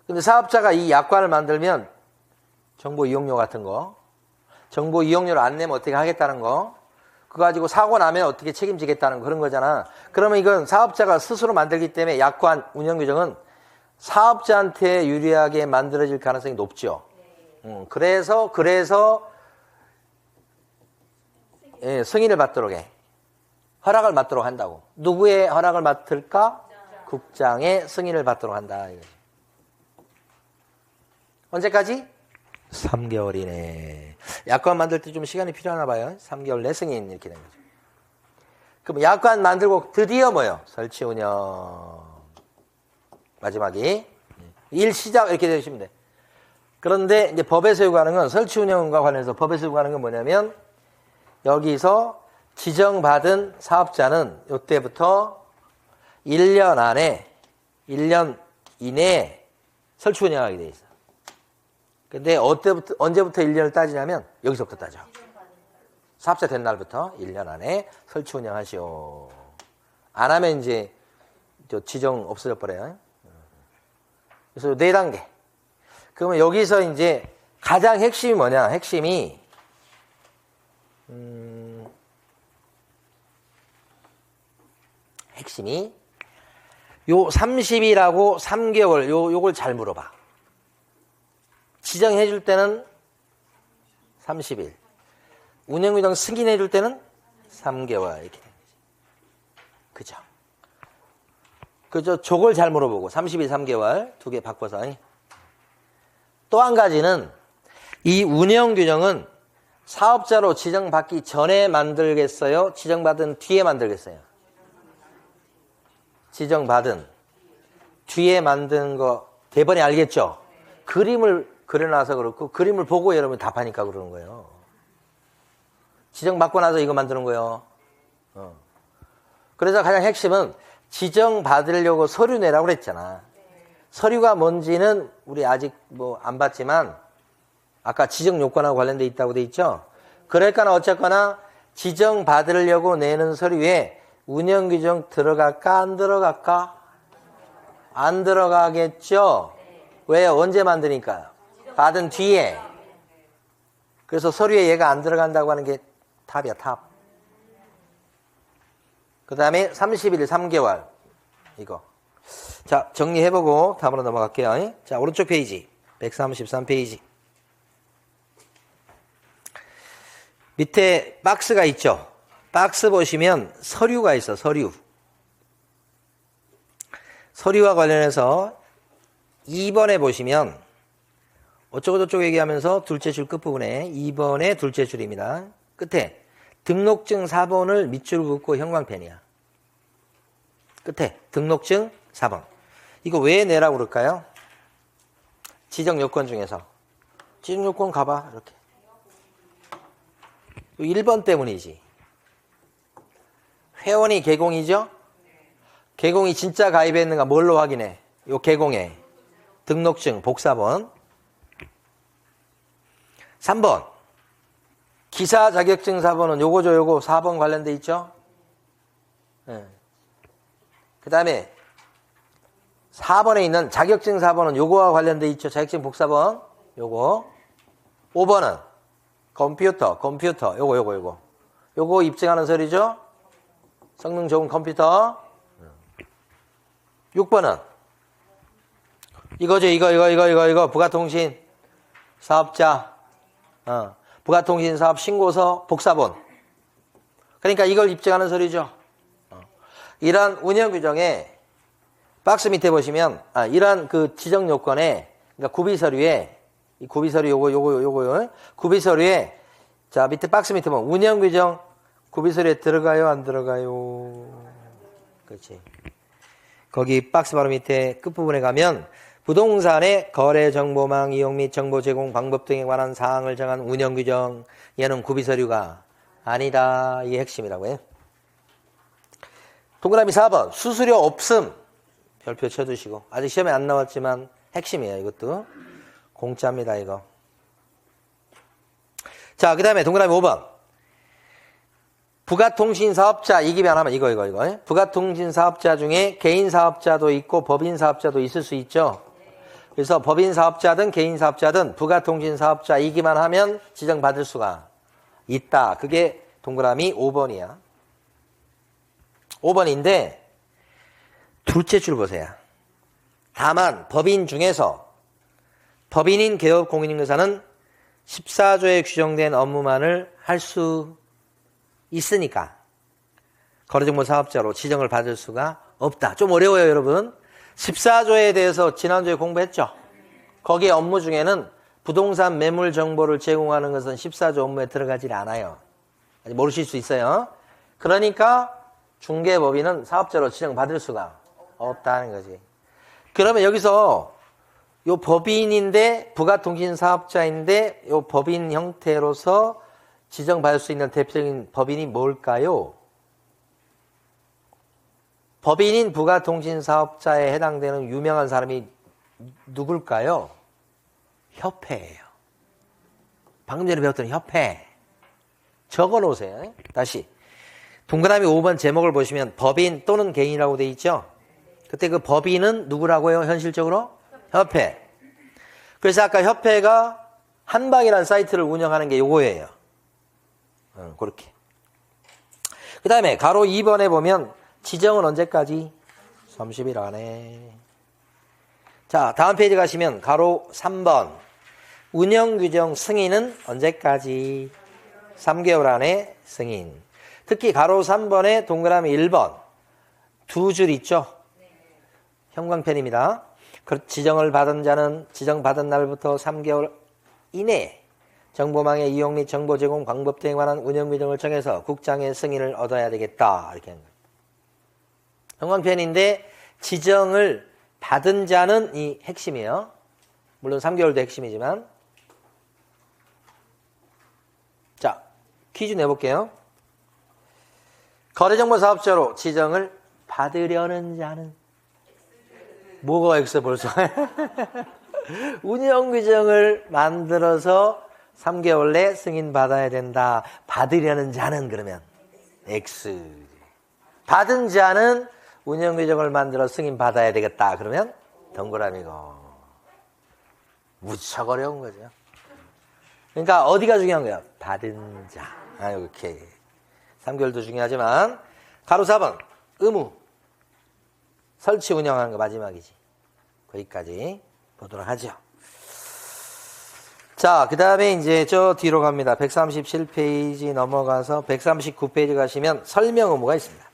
근데 사업자가 이 약관을 만들면 정보 이용료 같은 거, 정보 이용료를 안 내면 어떻게 하겠다는 거, 그거 가지고 사고 나면 어떻게 책임지겠다는 거, 그런 거잖아. 그러면 이건 사업자가 스스로 만들기 때문에 약관 운영 규정은 사업자한테 유리하게 만들어질 가능성이 높죠. 그래서 예, 승인을 받도록 해. 허락을 받도록 한다고. 누구의 허락을 맡을까? 국장의 승인을 받도록 한다. 이거지. 언제까지? 3개월 이내. 약관 만들 때 좀 시간이 필요하나 봐요. 3개월 내 승인 이렇게 된 거죠. 그럼 약관 만들고 드디어 뭐요? 설치 운영. 마지막이 일 시작 이렇게 되시면 돼. 그런데 이제 법에서 요구하는 건 설치 운영과 관련해서 법에서 요구하는 건 뭐냐면 여기서 지정받은 사업자는 이때부터 1년 안에 1년 이내에 설치 운영하게 돼 있어. 근데 언제부터 1년을 따지냐면 여기서부터 따져. 사업자 된 날부터 1년 안에 설치 운영하시오. 안 하면 이제 지정 없어져 버려요. 그래서 4단계. 그러면 여기서 이제 가장 핵심이 뭐냐? 핵심이 요 30일하고 3개월 요걸 잘 물어봐. 지정해 줄 때는 30일. 운영규정 승인해 줄 때는 3개월 이렇게 되는 거지. 그죠? 그죠? 저걸 잘 물어보고 30일 3개월 두 개 바꿔서. 또 한 가지는 이 운영 규정은 사업자로 지정받기 전에 만들겠어요? 지정받은 뒤에 만들겠어요? 지정받은 뒤에 만든 거 대번에 알겠죠? 그림을 그려놔서 그렇고 그림을 보고 여러분이 답하니까 그러는 거예요. 지정받고 나서 이거 만드는 거예요. 그래서 가장 핵심은 지정받으려고 서류 내라고 그랬잖아. 서류가 뭔지는 우리 아직 뭐 안 봤지만 아까 지정 요건하고 관련돼 있다고 돼 있죠. 그러니까 어쨌거나 지정받으려고 내는 서류에 운영규정 들어갈까 안 들어갈까? 안 들어가겠죠. 왜요? 언제 만드니까요? 받은 뒤에. 그래서 서류에 얘가 안 들어간다고 하는 게 탑이야, 탑. 그 다음에 30일 3개월 이거. 자, 정리해보고 다음으로 넘어갈게요. 자, 오른쪽 페이지 133페이지 밑에 박스가 있죠. 박스 보시면 서류가 있어. 서류와 관련해서 2번에 보시면 어쩌고저쩌고 얘기하면서 둘째 줄 끝부분에 2번의 둘째 줄입니다. 끝에 등록증 4번을 밑줄 긋고 형광펜이야. 끝에 등록증 4번. 이거 왜 내라고 그럴까요? 지정 요건 중에서. 지정 요건 가봐. 이렇게. 1번 때문이지. 회원이 개공이죠? 개공이 진짜 가입했는가 뭘로 확인해? 요 개공에. 등록증 복사본. 3번. 기사 자격증 4번은 요거죠, 요거. 4번 관련돼 있죠? 네. 그 다음에 4번에 있는 자격증 4번은 요거와 관련돼 있죠. 자격증 복사본. 요거. 5번은 컴퓨터. 요거 입증하는 서류죠? 성능 좋은 컴퓨터. 6번은 이거죠. 이거. 부가통신 사업자. 부가통신 사업 신고서 복사본. 그러니까 이걸 입증하는 서류죠. 이러한 운영 규정에 박스 밑에 보시면, 이러한 그 지정 요건에, 그러니까 구비서류에, 이 구비서류 요거, 구비서류에, 자, 밑에 박스 밑에 보면 운영 규정 구비서류에 들어가요, 안 들어가요? 그렇지. 거기 박스 바로 밑에 끝부분에 가면 부동산의 거래 정보망 이용 및 정보 제공 방법 등에 관한 사항을 정한 운영 규정, 얘는 구비서류가 아니다. 이게 핵심이라고 해요. 동그라미 4번, 수수료 없음. 별표 쳐두시고. 아직 시험에 안 나왔지만 핵심이에요, 이것도. 공짜입니다, 이거. 자, 그 다음에 동그라미 5번. 부가통신 사업자, 이기면 하면 이거. 부가통신 사업자 중에 개인 사업자도 있고 법인 사업자도 있을 수 있죠. 그래서 법인 사업자든 개인 사업자든 부가통신 사업자 이기만 하면 지정받을 수가 있다. 그게 동그라미 5번이야. 5번인데, 둘째 줄 보세요. 다만, 법인 중에서 법인인 개업 공인인증서는 14조에 규정된 업무만을 할 수 있으니까 거래정보 사업자로 지정을 받을 수가 없다. 좀 어려워요, 여러분. 14조에 대해서 지난주에 공부했죠? 거기에 업무 중에는 부동산 매물 정보를 제공하는 것은 14조 업무에 들어가지 않아요. 아직 모르실 수 있어요. 그러니까 중개법인은 사업자로 지정받을 수가 없다는 거지. 그러면 여기서 요 법인인데 부가통신 사업자인데 요 법인 형태로서 지정받을 수 있는 대표적인 법인이 뭘까요? 법인인 부가통신 사업자에 해당되는 유명한 사람이 누굴까요? 협회예요. 방금 전에 배웠던 협회. 적어 놓으세요. 다시. 동그라미 5번 제목을 보시면 법인 또는 개인이라고 돼 있죠? 그때 그 법인은 누구라고요? 현실적으로? 협회. 그래서 아까 협회가 한방이라는 사이트를 운영하는 게 요거예요. 그렇게. 그 다음에 가로 2번에 보면 지정은 언제까지? 30일 안에. 자, 다음 페이지 가시면 가로 3번. 운영규정 승인은 언제까지? 3개월 안에 승인. 특히 가로 3번에 동그라미 1번. 두 줄 있죠? 형광펜입니다. 지정을 받은 자는 지정받은 날부터 3개월 이내에 정보망의 이용 및 정보 제공 방법 등에 관한 운영 규정을 정해서 국장의 승인을 얻어야 되겠다. 이렇게 하는 거예요. 형광펜인데 지정을 받은 자는 이 핵심이에요. 물론 3개월도 핵심이지만. 자, 퀴즈 내볼게요. 거래정보사업자로 지정을 받으려는 자는 뭐가 X 벌써 운영규정을 만들어서 3개월 내 승인받아야 된다. 받으려는 자는 그러면 X. 받은 자는 운영규정을 만들어 승인받아야 되겠다. 그러면 동그라미고. 무척 어려운 거죠. 그러니까 어디가 중요한 거야? 받은 자. 이렇게. 3개월도 중요하지만 가로 4번 의무. 설치 운영하는 거 마지막이지. 거기까지 보도록 하죠. 자, 그 다음에 이제 저 뒤로 갑니다. 137페이지 넘어가서 139페이지 가시면 설명 의무가 있습니다.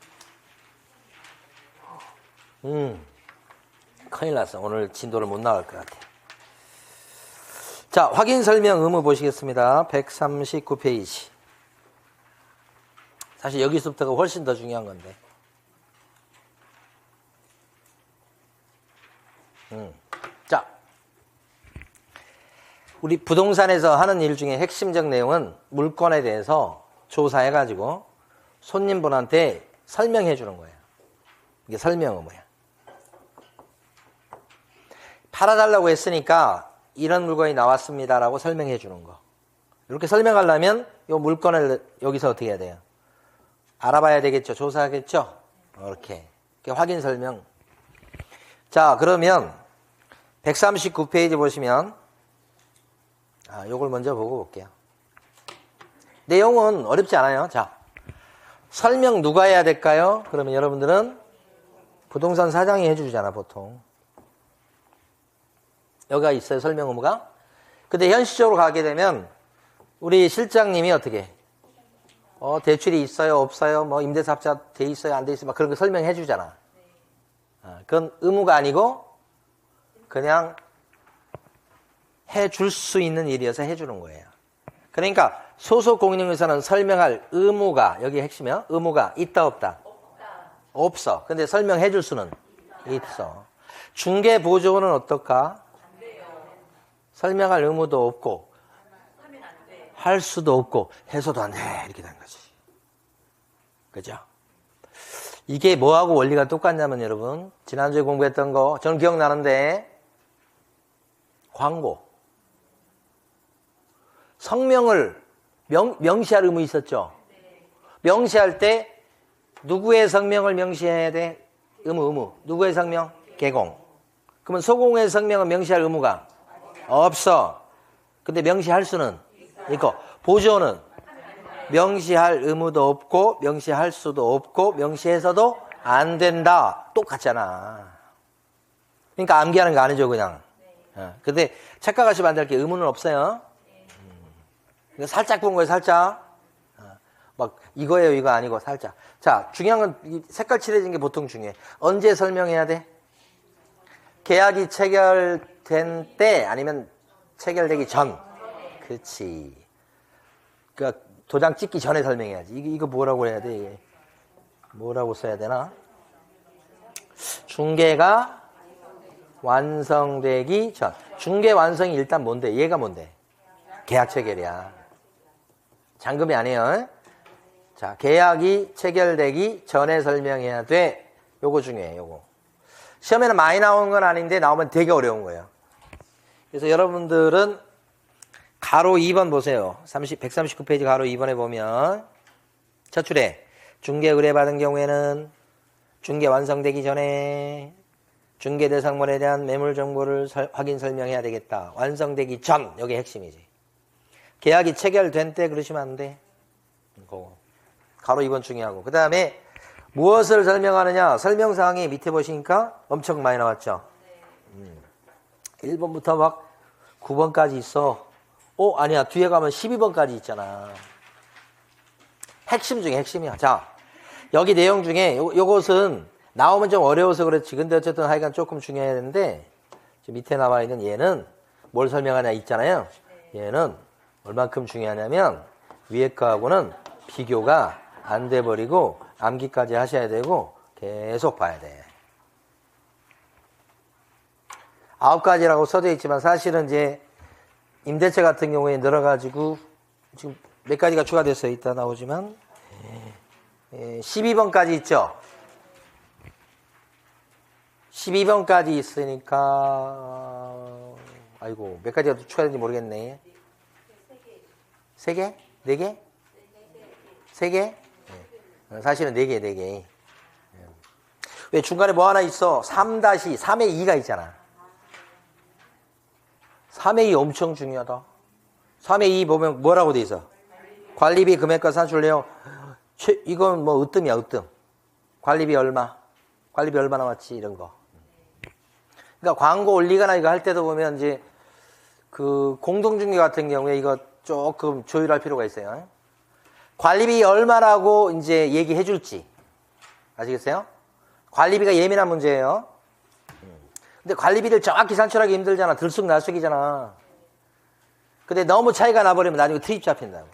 큰일 났어. 오늘 진도를 못 나갈 것 같아. 자, 확인 설명 의무 보시겠습니다. 139페이지. 사실 여기서부터가 훨씬 더 중요한 건데. 자, 우리 부동산에서 하는 일 중에 핵심적 내용은 물건에 대해서 조사해가지고 손님분한테 설명해 주는 거예요. 이게 설명 의무야. 팔아달라고 했으니까 이런 물건이 나왔습니다라고 설명해 주는 거. 이렇게 설명하려면 이 물건을 여기서 어떻게 해야 돼요? 알아봐야 되겠죠. 조사하겠죠. 이렇게 확인 설명. 자, 그러면 139페이지 보시면 요걸 먼저 보고 볼게요. 내용은 어렵지 않아요. 자, 설명 누가 해야 될까요? 그러면 여러분들은 부동산 사장이 해주잖아, 보통. 여기가 있어요, 설명 의무가. 근데 현실적으로 가게 되면 우리 실장님이 어떻게 대출이 있어요, 없어요, 뭐 임대사업자 돼 있어요, 안 돼 있어요, 막 그런 거 설명해 주잖아. 그건 의무가 아니고 그냥 해줄 수 있는 일이어서 해주는 거예요. 그러니까 소속 공인중개사는 설명할 의무가, 여기 핵심이요. 의무가 있다 없다? 없어. 근데 설명해 줄 수는 있어. 중개보조원은 어떨까? 설명할 의무도 없고 할 수도 없고 해서도 안 돼. 이렇게 된 거지. 그죠? 이게 뭐하고 원리가 똑같냐면 여러분, 지난주에 공부했던 거 저는 기억나는데, 광고 성명을 명시할 의무 있었죠. 명시할 때 누구의 성명을 명시해야 돼? 의무. 누구의 성명? 개공. 그러면 소공의 성명은 명시할 의무가 없어. 근데 명시할 수는 있고, 보조는 명시할 의무도 없고 명시할 수도 없고 명시해서도 안 된다. 똑같잖아. 그러니까 암기하는 거 아니죠, 그냥. 근데 착각하시면 안 될 게 의무는 없어요. 살짝 본 거예요, 살짝. 막 이거예요, 이거 아니고 살짝. 자, 중요한 건 색깔 칠해진 게 보통 중요해. 언제 설명해야 돼? 계약이 체결된 때 아니면 체결되기 전. 그렇지. 그러니까 도장 찍기 전에 설명해야지. 이거 뭐라고 해야 돼? 이게 뭐라고 써야 되나? 중개가 완성되기 전. 중개 완성이 일단 뭔데? 얘가 뭔데? 계약 체결이야. 잔금이 아니에요. 자, 계약이 체결되기 전에 설명해야 돼. 요거 중요해, 요거. 시험에는 많이 나오는 건 아닌데 나오면 되게 어려운 거예요. 그래서 여러분들은 가로 2번 보세요. 139페이지 가로 2번에 보면 첫 줄에 중개 의뢰받은 경우에는 중개 완성되기 전에 중개 대상물에 대한 매물 정보를 확인 설명해야 되겠다. 완성되기 전, 여기 핵심이지. 계약이 체결된 때 그러시면 안 돼. 그거. 가로 2번 중요하고. 그 다음에 무엇을 설명하느냐? 설명사항이 밑에 보시니까 엄청 많이 나왔죠. 1번부터 막 9번까지 있어. 아니야. 뒤에 가면 12번까지 있잖아. 핵심 중에 핵심이야. 자, 여기 내용 중에 요것은 나오면 좀 어려워서 그렇지. 근데 어쨌든 하여간 조금 중요해야 되는데, 밑에 나와 있는 얘는 뭘 설명하냐 있잖아요. 얘는 얼만큼 중요하냐면, 위에 거하고는 비교가 안 돼버리고, 암기까지 하셔야 되고, 계속 봐야 돼. 9가지라고 써져 있지만, 사실은 이제, 임대차 같은 경우에 늘어가지고, 지금 몇 가지가 추가됐어요. 이따 나오지만, 12번까지 있죠? 12번까지 있으니까, 아이고, 몇 가지가 더 추가됐는지 모르겠네. 3개? 4개? 3개? 네. 사실은 4개, 4개. 왜 중간에 뭐 하나 있어? 3-3의 2가 있잖아. 3의 2 엄청 중요하다. 3의 2 보면 뭐라고 돼 있어? 관리비 금액과 산출내용. 이건 뭐 으뜸이야, 으뜸. 관리비 얼마? 관리비 얼마 나왔지? 이런 거. 그러니까 광고 올리거나 이거 할 때도 보면 이제 그 공동중개 같은 경우에 이거 조금 조율할 필요가 있어요. 관리비 얼마라고 이제 얘기해 줄지. 아시겠어요? 관리비가 예민한 문제예요. 근데 관리비를 정확히 산출하기 힘들잖아. 들쑥날쑥이잖아. 근데 너무 차이가 나버리면 나중에 트집 잡힌다고.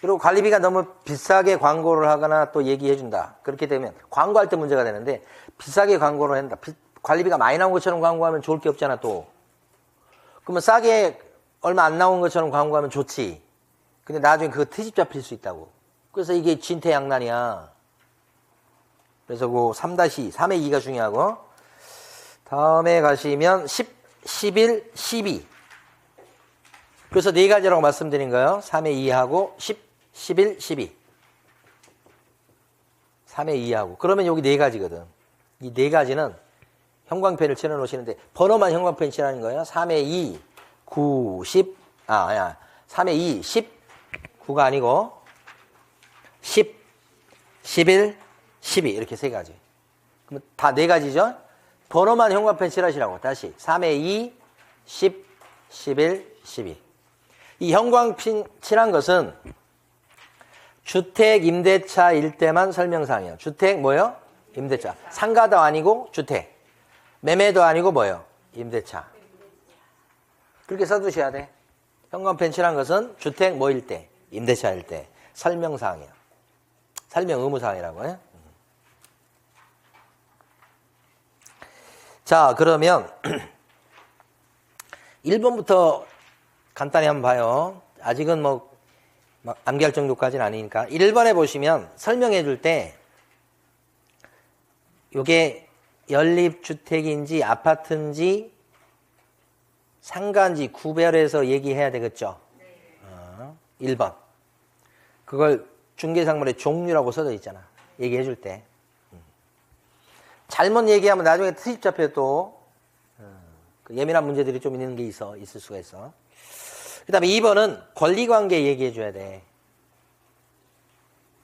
그리고 관리비가 너무 비싸게 광고를 하거나 또 얘기해준다. 그렇게 되면 광고할 때 문제가 되는데 비싸게 광고를 한다. 관리비가 많이 나온 것처럼 광고하면 좋을 게 없잖아 또. 그러면 싸게 얼마 안 나온 것처럼 광고하면 좋지. 근데 나중에 그거 트집 잡힐 수 있다고. 그래서 이게 진퇴양난이야. 그래서 그 3-2, 3의 2가 중요하고 다음에 가시면 10, 11, 12. 그래서 4가지라고 말씀드린 거예요. 3의 2하고 10, 11, 12. 3의 2하고. 그러면 여기 4가지거든. 이 4가지는 형광펜을 칠해 놓으시는데 번호만 형광펜 칠하는 거예요. 3의 2, 9, 10. 3의 2, 10. 9가 아니고 10, 11, 12. 이렇게 3가지. 그럼 다 4가지죠? 번호만 형광펜 칠하시라고. 다시 3의 2, 10, 11, 12. 이 형광펜 칠한 것은 주택 임대차일 때만 설명사항이에요. 주택 뭐요? 임대차. 상가도 아니고 주택. 매매도 아니고 뭐요? 임대차. 그렇게 써두셔야 돼. 형광펜 칠한 것은 주택 뭐일 때? 임대차일 때. 설명사항이에요. 설명 의무사항이라고 해요. 자, 그러면 1번부터 간단히 한번 봐요. 아직은 뭐 암기할 정도까지는 아니니까. 1번에 보시면 설명해 줄 때 이게 연립주택인지 아파트인지 상가인지 구별해서 얘기해야 되겠죠. 1번. 그걸 중개상물의 종류라고 써져 있잖아. 얘기해 줄 때. 잘못 얘기하면 나중에 트집 잡혀 또 예민한 문제들이 좀 있는 게 있을 수가 있어. 그 다음에 2번은 권리관계 얘기해 줘야 돼.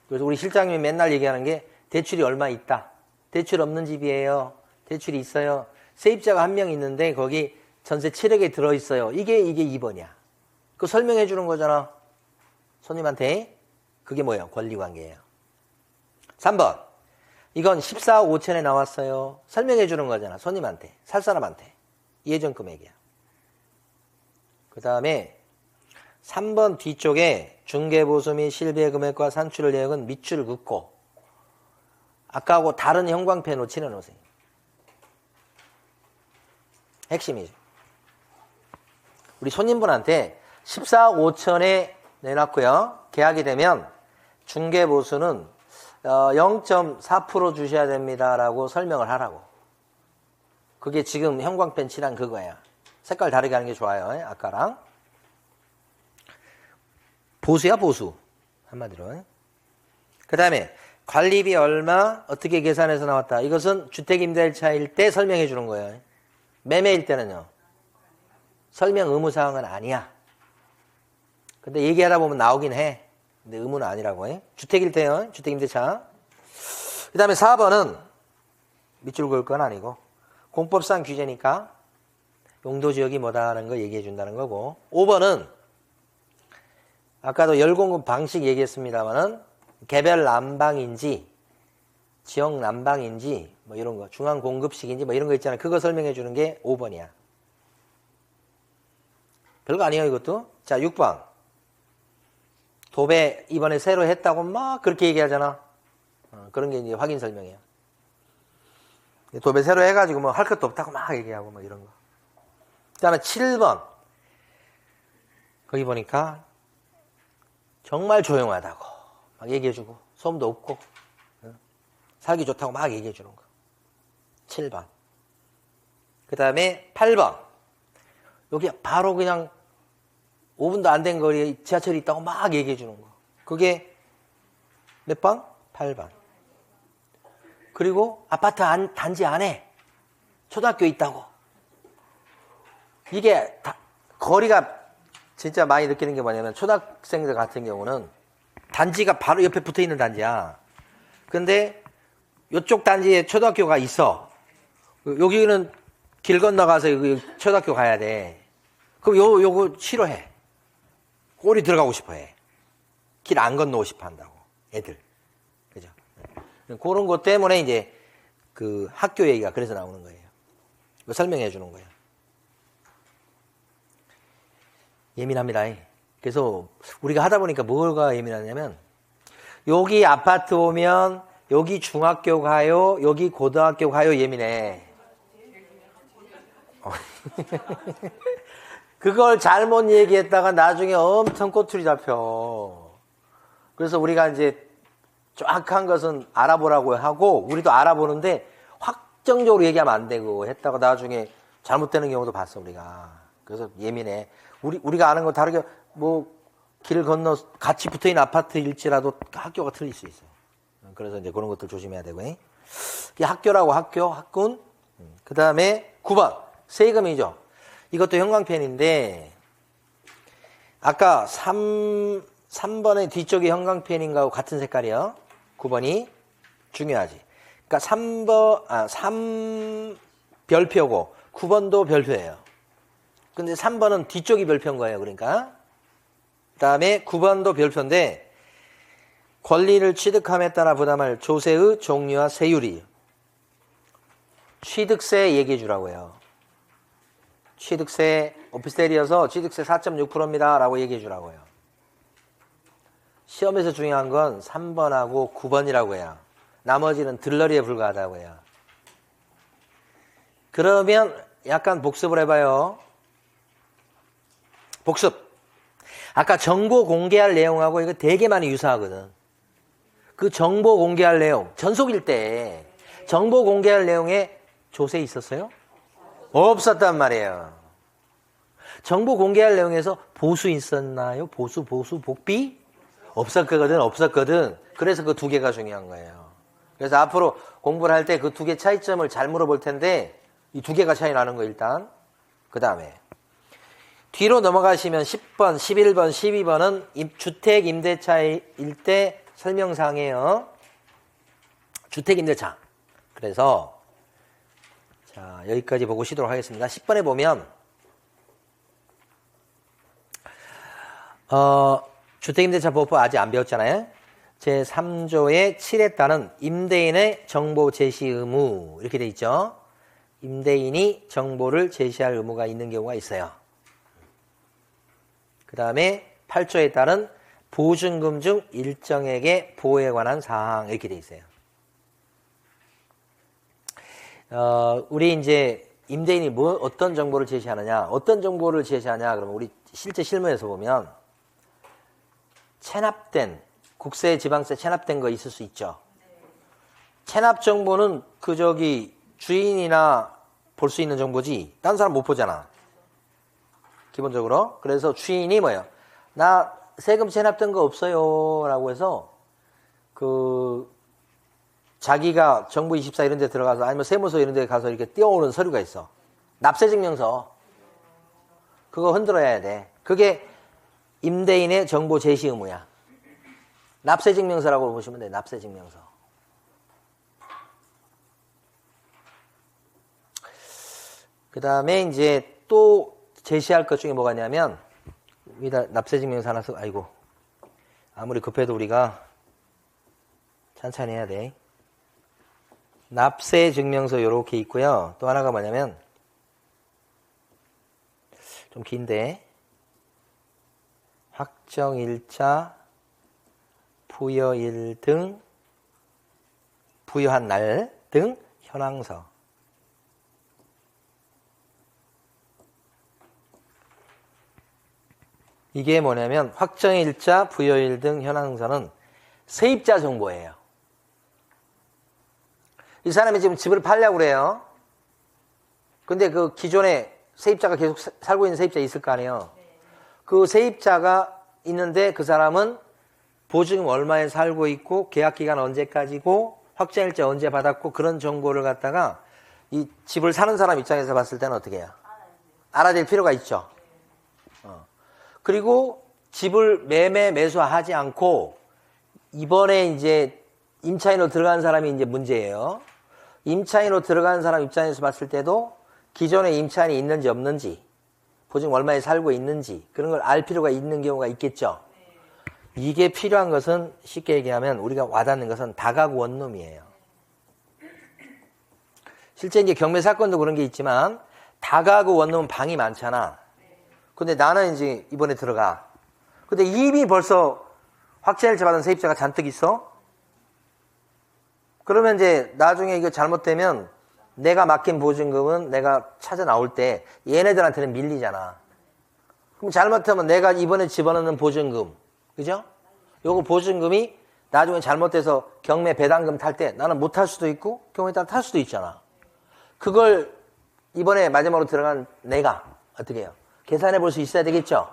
그래서 우리 실장님이 맨날 얘기하는 게 대출이 얼마 있다. 대출 없는 집이에요. 대출이 있어요. 세입자가 한 명 있는데 거기 전세 7억에 들어있어요. 이게 2번이야. 그거 설명해 주는 거잖아. 손님한테. 그게 뭐예요? 권리관계예요. 3번. 이건 14억 5천에 나왔어요. 설명해 주는 거잖아. 손님한테. 살 사람한테. 예전 금액이야. 그 다음에 3번 뒤쪽에 중개보수 및 실비의 금액과 산출 내역은 밑줄 긋고 아까하고 다른 형광펜으로 칠해놓으세요. 핵심이죠. 우리 손님분한테 14억 5천에 내놨고요. 계약이 되면 중개보수는 0.4% 주셔야 됩니다라고 설명을 하라고. 그게 지금 형광펜 칠한 그거야. 색깔 다르게 하는 게 좋아요. 아까랑. 보수야, 보수. 한마디로. 그 다음에 관리비 얼마 어떻게 계산해서 나왔다. 이것은 주택임대차일 때 설명해 주는 거예요. 매매일 때는요. 설명 의무사항은 아니야. 근데 얘기하다 보면 나오긴 해. 근데 의무는 아니라고 해. 주택일 때요. 주택임대차. 그 다음에 4번은 밑줄 그을 건 아니고 공법상 규제니까 용도지역이 뭐다라는 거 얘기해 준다는 거고. 5번은 아까도 열공급 방식 얘기했습니다만은 개별 난방인지 지역 난방인지 뭐 이런 거, 중앙 공급식인지 뭐 이런 거 있잖아요. 그거 설명해 주는 게 5번이야. 별거 아니에요, 이것도. 자, 6번. 도배 이번에 새로 했다고 막 그렇게 얘기하잖아. 그런 게 이제 확인 설명이에요. 도배 새로 해가지고 뭐 할 것도 없다고 막 얘기하고 뭐 이런 거. 그 다음에 7번. 거기 보니까 정말 조용하다고 막 얘기해주고, 소음도 없고, 살기 좋다고 막 얘기해주는 거. 7번. 그 다음에 8번. 여기 바로 그냥 5분도 안 된 거리에 지하철이 있다고 막 얘기해주는 거. 그게 몇 번? 8번. 그리고 아파트 단지 안에 초등학교 있다고. 이게 거리가 진짜 많이 느끼는 게 뭐냐면, 초등학생들 같은 경우는 단지가 바로 옆에 붙어 있는 단지야. 근데 이쪽 단지에 초등학교가 있어. 여기는 길 건너가서 초등학교 가야 돼. 그럼 요거 싫어해. 꼬리 들어가고 싶어 해. 길 안 건너고 싶어 한다고. 애들. 그죠? 그런 것 때문에 이제 그 학교 얘기가 그래서 나오는 거예요. 이거 설명해 주는 거예요. 예민합니다. 그래서 우리가 하다 보니까 뭐가 예민하냐면, 여기 아파트 오면 여기 중학교 가요, 여기 고등학교 가요 예민해. 그걸 잘못 얘기했다가 나중에 엄청 꼬투리 잡혀. 그래서 우리가 이제 정확한 것은 알아보라고 하고, 우리도 알아보는데 확정적으로 얘기하면 안 되고 했다가 나중에 잘못되는 경우도 봤어, 우리가. 그래서 예민해. 우리가 아는 거 다르게, 뭐 길 건너 같이 붙어있는 아파트일지라도 학교가 틀릴 수 있어요. 그래서 이제 그런 것들 조심해야 되고. 학교라고 학군. 그 다음에 9번. 세금이죠. 이것도 형광펜인데, 아까 3번의 뒤쪽이 형광펜인가 같은 색깔이요. 9번이 중요하지. 그러니까 3 별표고 9번도 별표예요. 근데 3번은 뒤쪽이 별표인 거예요. 그러니까. 그 다음에 9번도 별표인데, 권리를 취득함에 따라 부담할 조세의 종류와 세율이. 취득세 얘기해 주라고요. 취득세, 오피스텔이어서 취득세 4.6%입니다. 라고 얘기해 주라고요. 시험에서 중요한 건 3번하고 9번이라고 해요. 나머지는 들러리에 불과하다고 해요. 그러면 약간 복습을 해봐요. 복습. 아까 정보 공개할 내용하고 이거 되게 많이 유사하거든. 그 정보 공개할 내용, 전속일 때 정보 공개할 내용에 조세 있었어요? 없었단 말이에요. 정보 공개할 내용에서 보수 있었나요? 보수, 복비? 없었거든. 그래서 그 두 개가 중요한 거예요. 그래서 앞으로 공부를 할 때 그 두 개 차이점을 잘 물어볼 텐데, 이 두 개가 차이 나는 거 일단. 그 다음에 뒤로 넘어가시면 10번, 11번, 12번은 주택 임대차일 때 설명사항이에요. 주택 임대차. 그래서 자, 여기까지 보고 쉬도록 하겠습니다. 10번에 보면 주택임대차보호법 아직 안 배웠잖아요. 제3조의 7에 따른 임대인의 정보 제시 의무 이렇게 돼 있죠. 임대인이 정보를 제시할 의무가 있는 경우가 있어요. 그 다음에 8조에 따른 보증금 중 일정에게 보호에 관한 사항 이렇게 돼 있어요. 우리 이제 임대인이 어떤 정보를 제시하느냐, 그러면 우리 실제 실무에서 보면 체납된, 국세, 지방세 체납된 거 있을 수 있죠. 체납 정보는 주인이나 볼 수 있는 정보지, 다른 사람 못 보잖아. 기본적으로. 그래서 주인이 뭐예요? 나 세금 체납된 거 없어요. 라고 해서, 자기가 정부24 이런 데 들어가서 아니면 세무서 이런 데 가서 이렇게 띄워오는 서류가 있어. 납세증명서. 그거 흔들어야 돼. 그게 임대인의 정보 제시 의무야. 납세증명서라고 보시면 돼. 납세증명서. 그 다음에 이제 또 제시할 것 중에 뭐가 있냐면, 여기다 납세증명서 하나 써, 아이고. 아무리 급해도 우리가 천천히 해야 돼. 납세 증명서 이렇게 있고요. 또 하나가 뭐냐면 좀 긴데 확정일자, 부여일 등 부여한 날 등 현황서. 이게 뭐냐면 확정일자, 부여일 등 현황서는 세입자 정보예요. 이 사람이 지금 집을 팔려고 그래요. 근데 그 기존에 세입자가 계속 살고 있는 세입자 있을 거 아니에요. 그 세입자가 있는데 그 사람은 보증금 얼마에 살고 있고 계약기간 언제까지고 확정일자 언제 받았고 그런 정보를 갖다가 이 집을 사는 사람 입장에서 봤을 때는 어떻게 해요? 알아야 될 필요가 있죠. 그리고 집을 매수하지 않고 이번에 이제 임차인으로 들어간 사람이 이제 문제예요. 임차인으로 들어간 사람 입장에서 봤을 때도 기존에 임차인이 있는지 없는지, 보증금 얼마에 살고 있는지 그런 걸 알 필요가 있는 경우가 있겠죠. 이게 필요한 것은 쉽게 얘기하면 우리가 와닿는 것은 다가구 원룸이에요. 실제 이제 경매 사건도 그런 게 있지만 다가구 원룸은 방이 많잖아. 근데 나는 이제 이번에 들어가. 근데 이미 벌써 확정일자 받은 세입자가 잔뜩 있어? 그러면 이제 나중에 이거 잘못되면 내가 맡긴 보증금은 내가 찾아 나올 때 얘네들한테는 밀리잖아. 그럼 잘못하면 내가 이번에 집어넣는 보증금, 그죠? 요거 보증금이 나중에 잘못돼서 경매 배당금 탈 때 나는 못 탈 수도 있고 경매에 따라 탈 수도 있잖아. 그걸 이번에 마지막으로 들어간 내가 어떻게 해요? 계산해 볼 수 있어야 되겠죠?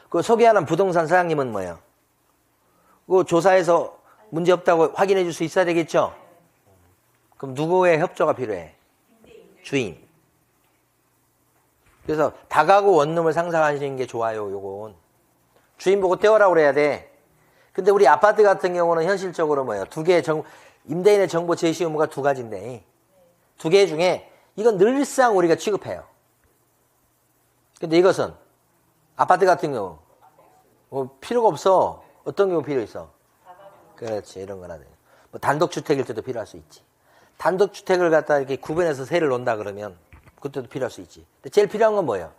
그 소개하는 부동산 사장님은 뭐예요? 그 조사해서 문제 없다고 확인해 줄 수 있어야 되겠죠? 그럼 누구의 협조가 필요해? 주인. 그래서 다가구 원룸을 상상하시는 게 좋아요, 요건. 주인 보고 떼어라고 그래야 돼. 근데 우리 아파트 같은 경우는 현실적으로 뭐예요? 임대인의 정보 제시 의무가 두 가지인데, 두 개 중에 이건 늘상 우리가 취급해요. 근데 이것은 아파트 같은 경우 필요가 없어. 어떤 경우 필요 있어? 그렇지, 이런 거나. 뭐 단독주택일 때도 필요할 수 있지. 단독주택을 갖다 이렇게 구분해서 세를 놓는다 그러면 그때도 필요할 수 있지. 근데 제일 필요한 건 뭐예요?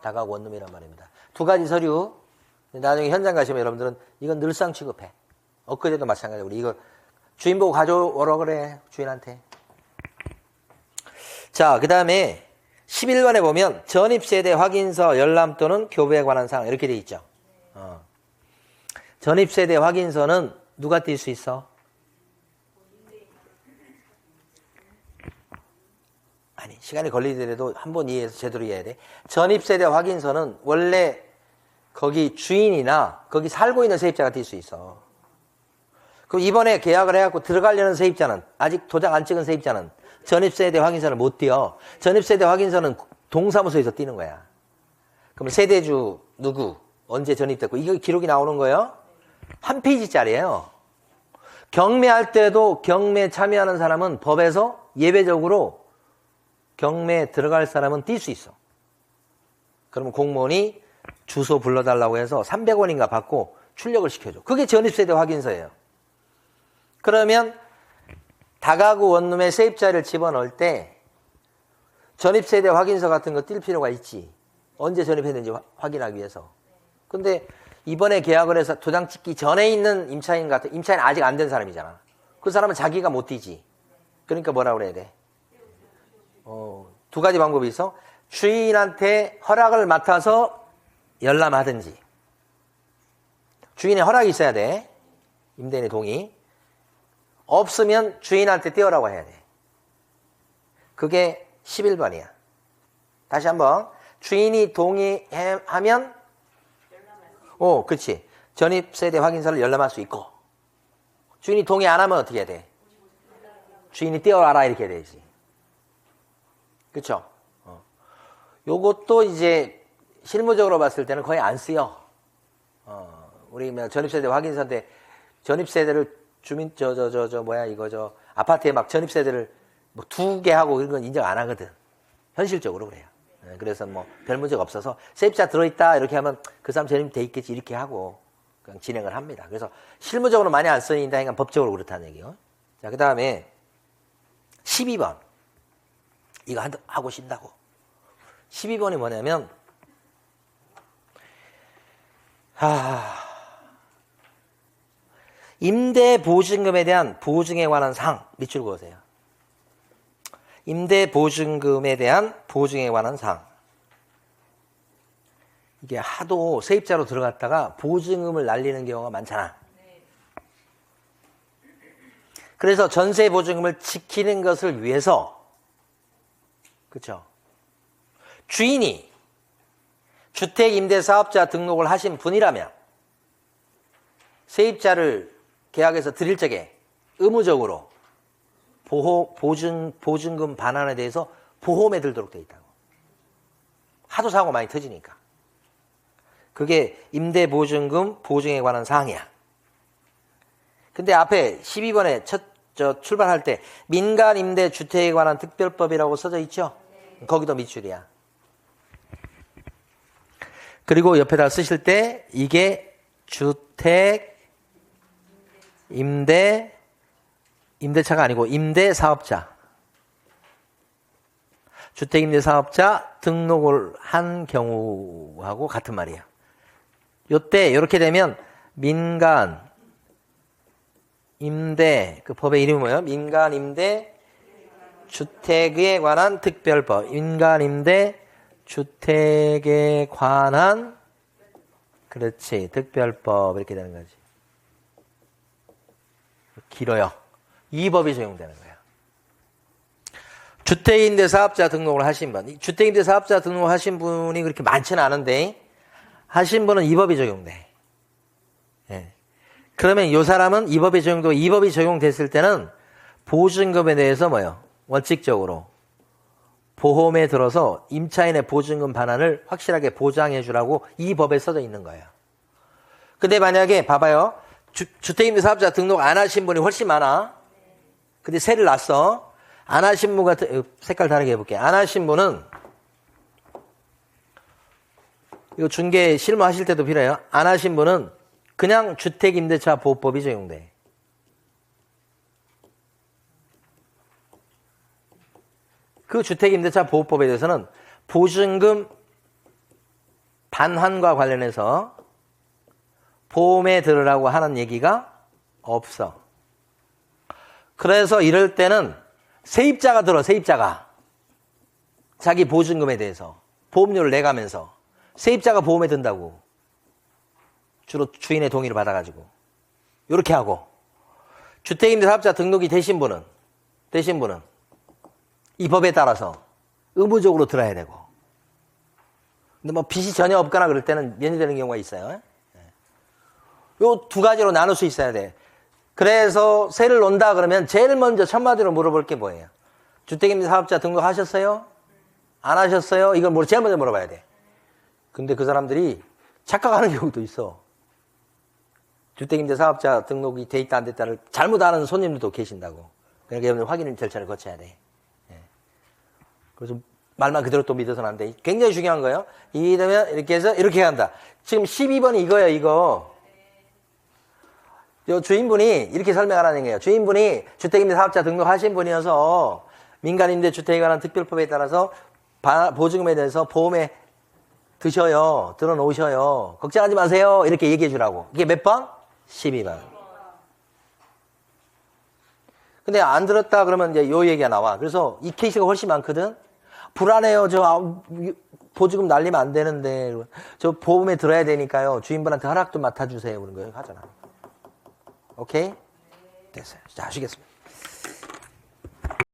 다가구 원룸이란 말입니다. 두 가지 서류. 나중에 현장 가시면 여러분들은 이건 늘상 취급해. 엊그제도 마찬가지고 우리 이거 주인 보고 가져오라 그래. 주인한테. 자, 그 다음에 11번에 보면 전입세대 확인서 열람 또는 교부에 관한 사항 이렇게 돼 있죠. 전입세대 확인서는 누가 띌 수 있어? 아니, 시간이 걸리더라도 한번 이해해서 제대로 이해해야 돼. 전입세대 확인서는 원래 거기 주인이나 거기 살고 있는 세입자가 띌 수 있어. 그럼 이번에 계약을 해갖고 들어가려는 세입자는, 아직 도장 안 찍은 세입자는 전입세대 확인서를 못 띄어. 전입세대 확인서는 동사무소에서 띄는 거야. 그럼 세대주 누구, 언제 전입됐고, 이거 기록이 나오는 거예요? 한 페이지짜리예요. 경매할 때도 경매 참여하는 사람은 법에서 예외적으로 경매에 들어갈 사람은 뛸 수 있어. 그러면 공무원이 주소 불러달라고 해서 300원인가 받고 출력을 시켜줘. 그게 전입세대 확인서예요. 그러면 다가구 원룸에 세입자를 집어넣을 때 전입세대 확인서 같은 거 띌 필요가 있지. 언제 전입했는지 확인하기 위해서. 근데 이번에 계약을 해서 도장 찍기 전에 있는 임차인 같은, 임차인 아직 안 된 사람이잖아. 그 사람은 자기가 못 띄지. 그러니까 뭐라 그래야 돼? 두 가지 방법이 있어. 주인한테 허락을 맡아서 열람하든지. 주인의 허락이 있어야 돼. 임대인의 동의. 없으면 주인한테 띄우라고 해야 돼. 그게 11번이야. 다시 한번. 주인이 동의하면 그렇지. 전입세대 확인서를 열람할 수 있고, 주인이 동의 안 하면 어떻게 해야 돼? 주인이 띄워라 이렇게 해야 되지. 그렇죠? 요것도 이제 실무적으로 봤을 때는 거의 안 쓰여. 우리 전입세대 확인서인데 전입세대를 아파트에 막 전입세대를 뭐 2개 하고 이런 건 인정 안 하거든. 현실적으로 그래요. 그래서 뭐 별 문제가 없어서 세입자 들어있다 이렇게 하면 그 사람 전입돼 있겠지 이렇게 하고 그냥 진행을 합니다. 그래서 실무적으로 많이 안 쓰인다 하니까 법적으로 그렇다는 얘기요. 자, 그 다음에 12번. 이거 하고 싶다고. 12번이 뭐냐면, 임대보증금에 대한 보증에 관한 사항 밑줄 그으세요. 임대보증금에 대한 보증에 관한 사항. 이게 하도 세입자로 들어갔다가 보증금을 날리는 경우가 많잖아. 그래서 전세보증금을 지키는 것을 위해서, 그렇죠? 주인이 주택임대사업자 등록을 하신 분이라면 세입자를 계약해서 드릴 적에 의무적으로 보증금 반환에 대해서 보험에 들도록 되어 있다고. 하도 사고 많이 터지니까. 그게 임대보증금 보증에 관한 사항이야. 근데 앞에 12번에 출발할 때 민간임대주택에 관한 특별법이라고 써져 있죠? 거기도 밑줄이야. 그리고 옆에다 쓰실 때 이게 임대차가 아니고 임대사업자. 주택임대사업자 등록을 한 경우하고 같은 말이야. 요때 이렇게 되면 민간 임대, 그 법의 이름이 뭐예요? 민간임대 주택에 관한 특별법. 민간임대 주택에 관한, 그렇지, 특별법. 이렇게 되는 거지. 길어요. 이 법이 적용되는 거예요. 주택임대사업자 등록을 하신 분. 주택임대사업자 등록하신 분이 그렇게 많지는 않은데, 하신 분은 이 법이 적용돼. 예. 그러면 이 사람은 이 법이 적용되고, 이 법이 적용됐을 때는 보증금에 대해서 뭐예요? 원칙적으로 보험에 들어서 임차인의 보증금 반환을 확실하게 보장해 주라고 이 법에 써져 있는 거예요. 근데 만약에 봐봐요. 주택임대사업자 등록 안 하신 분이 훨씬 많아. 근데 세를 놨어. 안 하신 분 같은, 색깔 다르게 해볼게. 안 하신 분은, 이거 중개 실무하실 때도 필요해요. 안 하신 분은 그냥 주택임대차 보호법이 적용돼. 그 주택임대차 보호법에 대해서는 보증금 반환과 관련해서 보험에 들으라고 하는 얘기가 없어. 그래서 이럴 때는 세입자가 들어, 세입자가. 자기 보증금에 대해서 보험료를 내가면서 세입자가 보험에 든다고. 주로 주인의 동의를 받아가지고. 이렇게 하고. 주택임대사업자 등록이 되신 분은 이 법에 따라서 의무적으로 들어야 되고. 근데 뭐 빚이 전혀 없거나 그럴 때는 면제되는 경우가 있어요. 요 두 가지로 나눌 수 있어야 돼. 그래서 세를 논다 그러면 제일 먼저 첫마디로 물어볼 게 뭐예요? 주택임대사업자 등록하셨어요? 안 하셨어요? 이걸 제일 먼저 물어봐야 돼. 근데 그 사람들이 착각하는 경우도 있어. 주택임대사업자 등록이 돼 있다 안 됐다를 잘못 아는 손님들도 계신다고. 그러니까 여러분 확인 절차를 거쳐야 돼. 그래서 말만 그대로 또 믿어서는 안 돼. 굉장히 중요한 거예요. 이러면 이렇게 해서 이렇게 한다. 지금 12번이 이거예요, 이거. 요 주인분이 이렇게 설명하라는 거예요. 주인분이 주택임대사업자 등록하신 분이어서 민간임대주택에 관한 특별법에 따라서 보증금에 대해서 보험에 들어놓으셔요. 걱정하지 마세요. 이렇게 얘기해 주라고. 이게 몇 번? 12번. 근데 안 들었다 그러면 이제 요 얘기가 나와. 그래서 이 케이스가 훨씬 많거든. 불안해요. 보증금 날리면 안 되는데. 저 보험에 들어야 되니까요. 주인분한테 허락 좀 맡아주세요. 그런 거 하잖아. 오케이? 됐어요. 자, 아시겠습니다.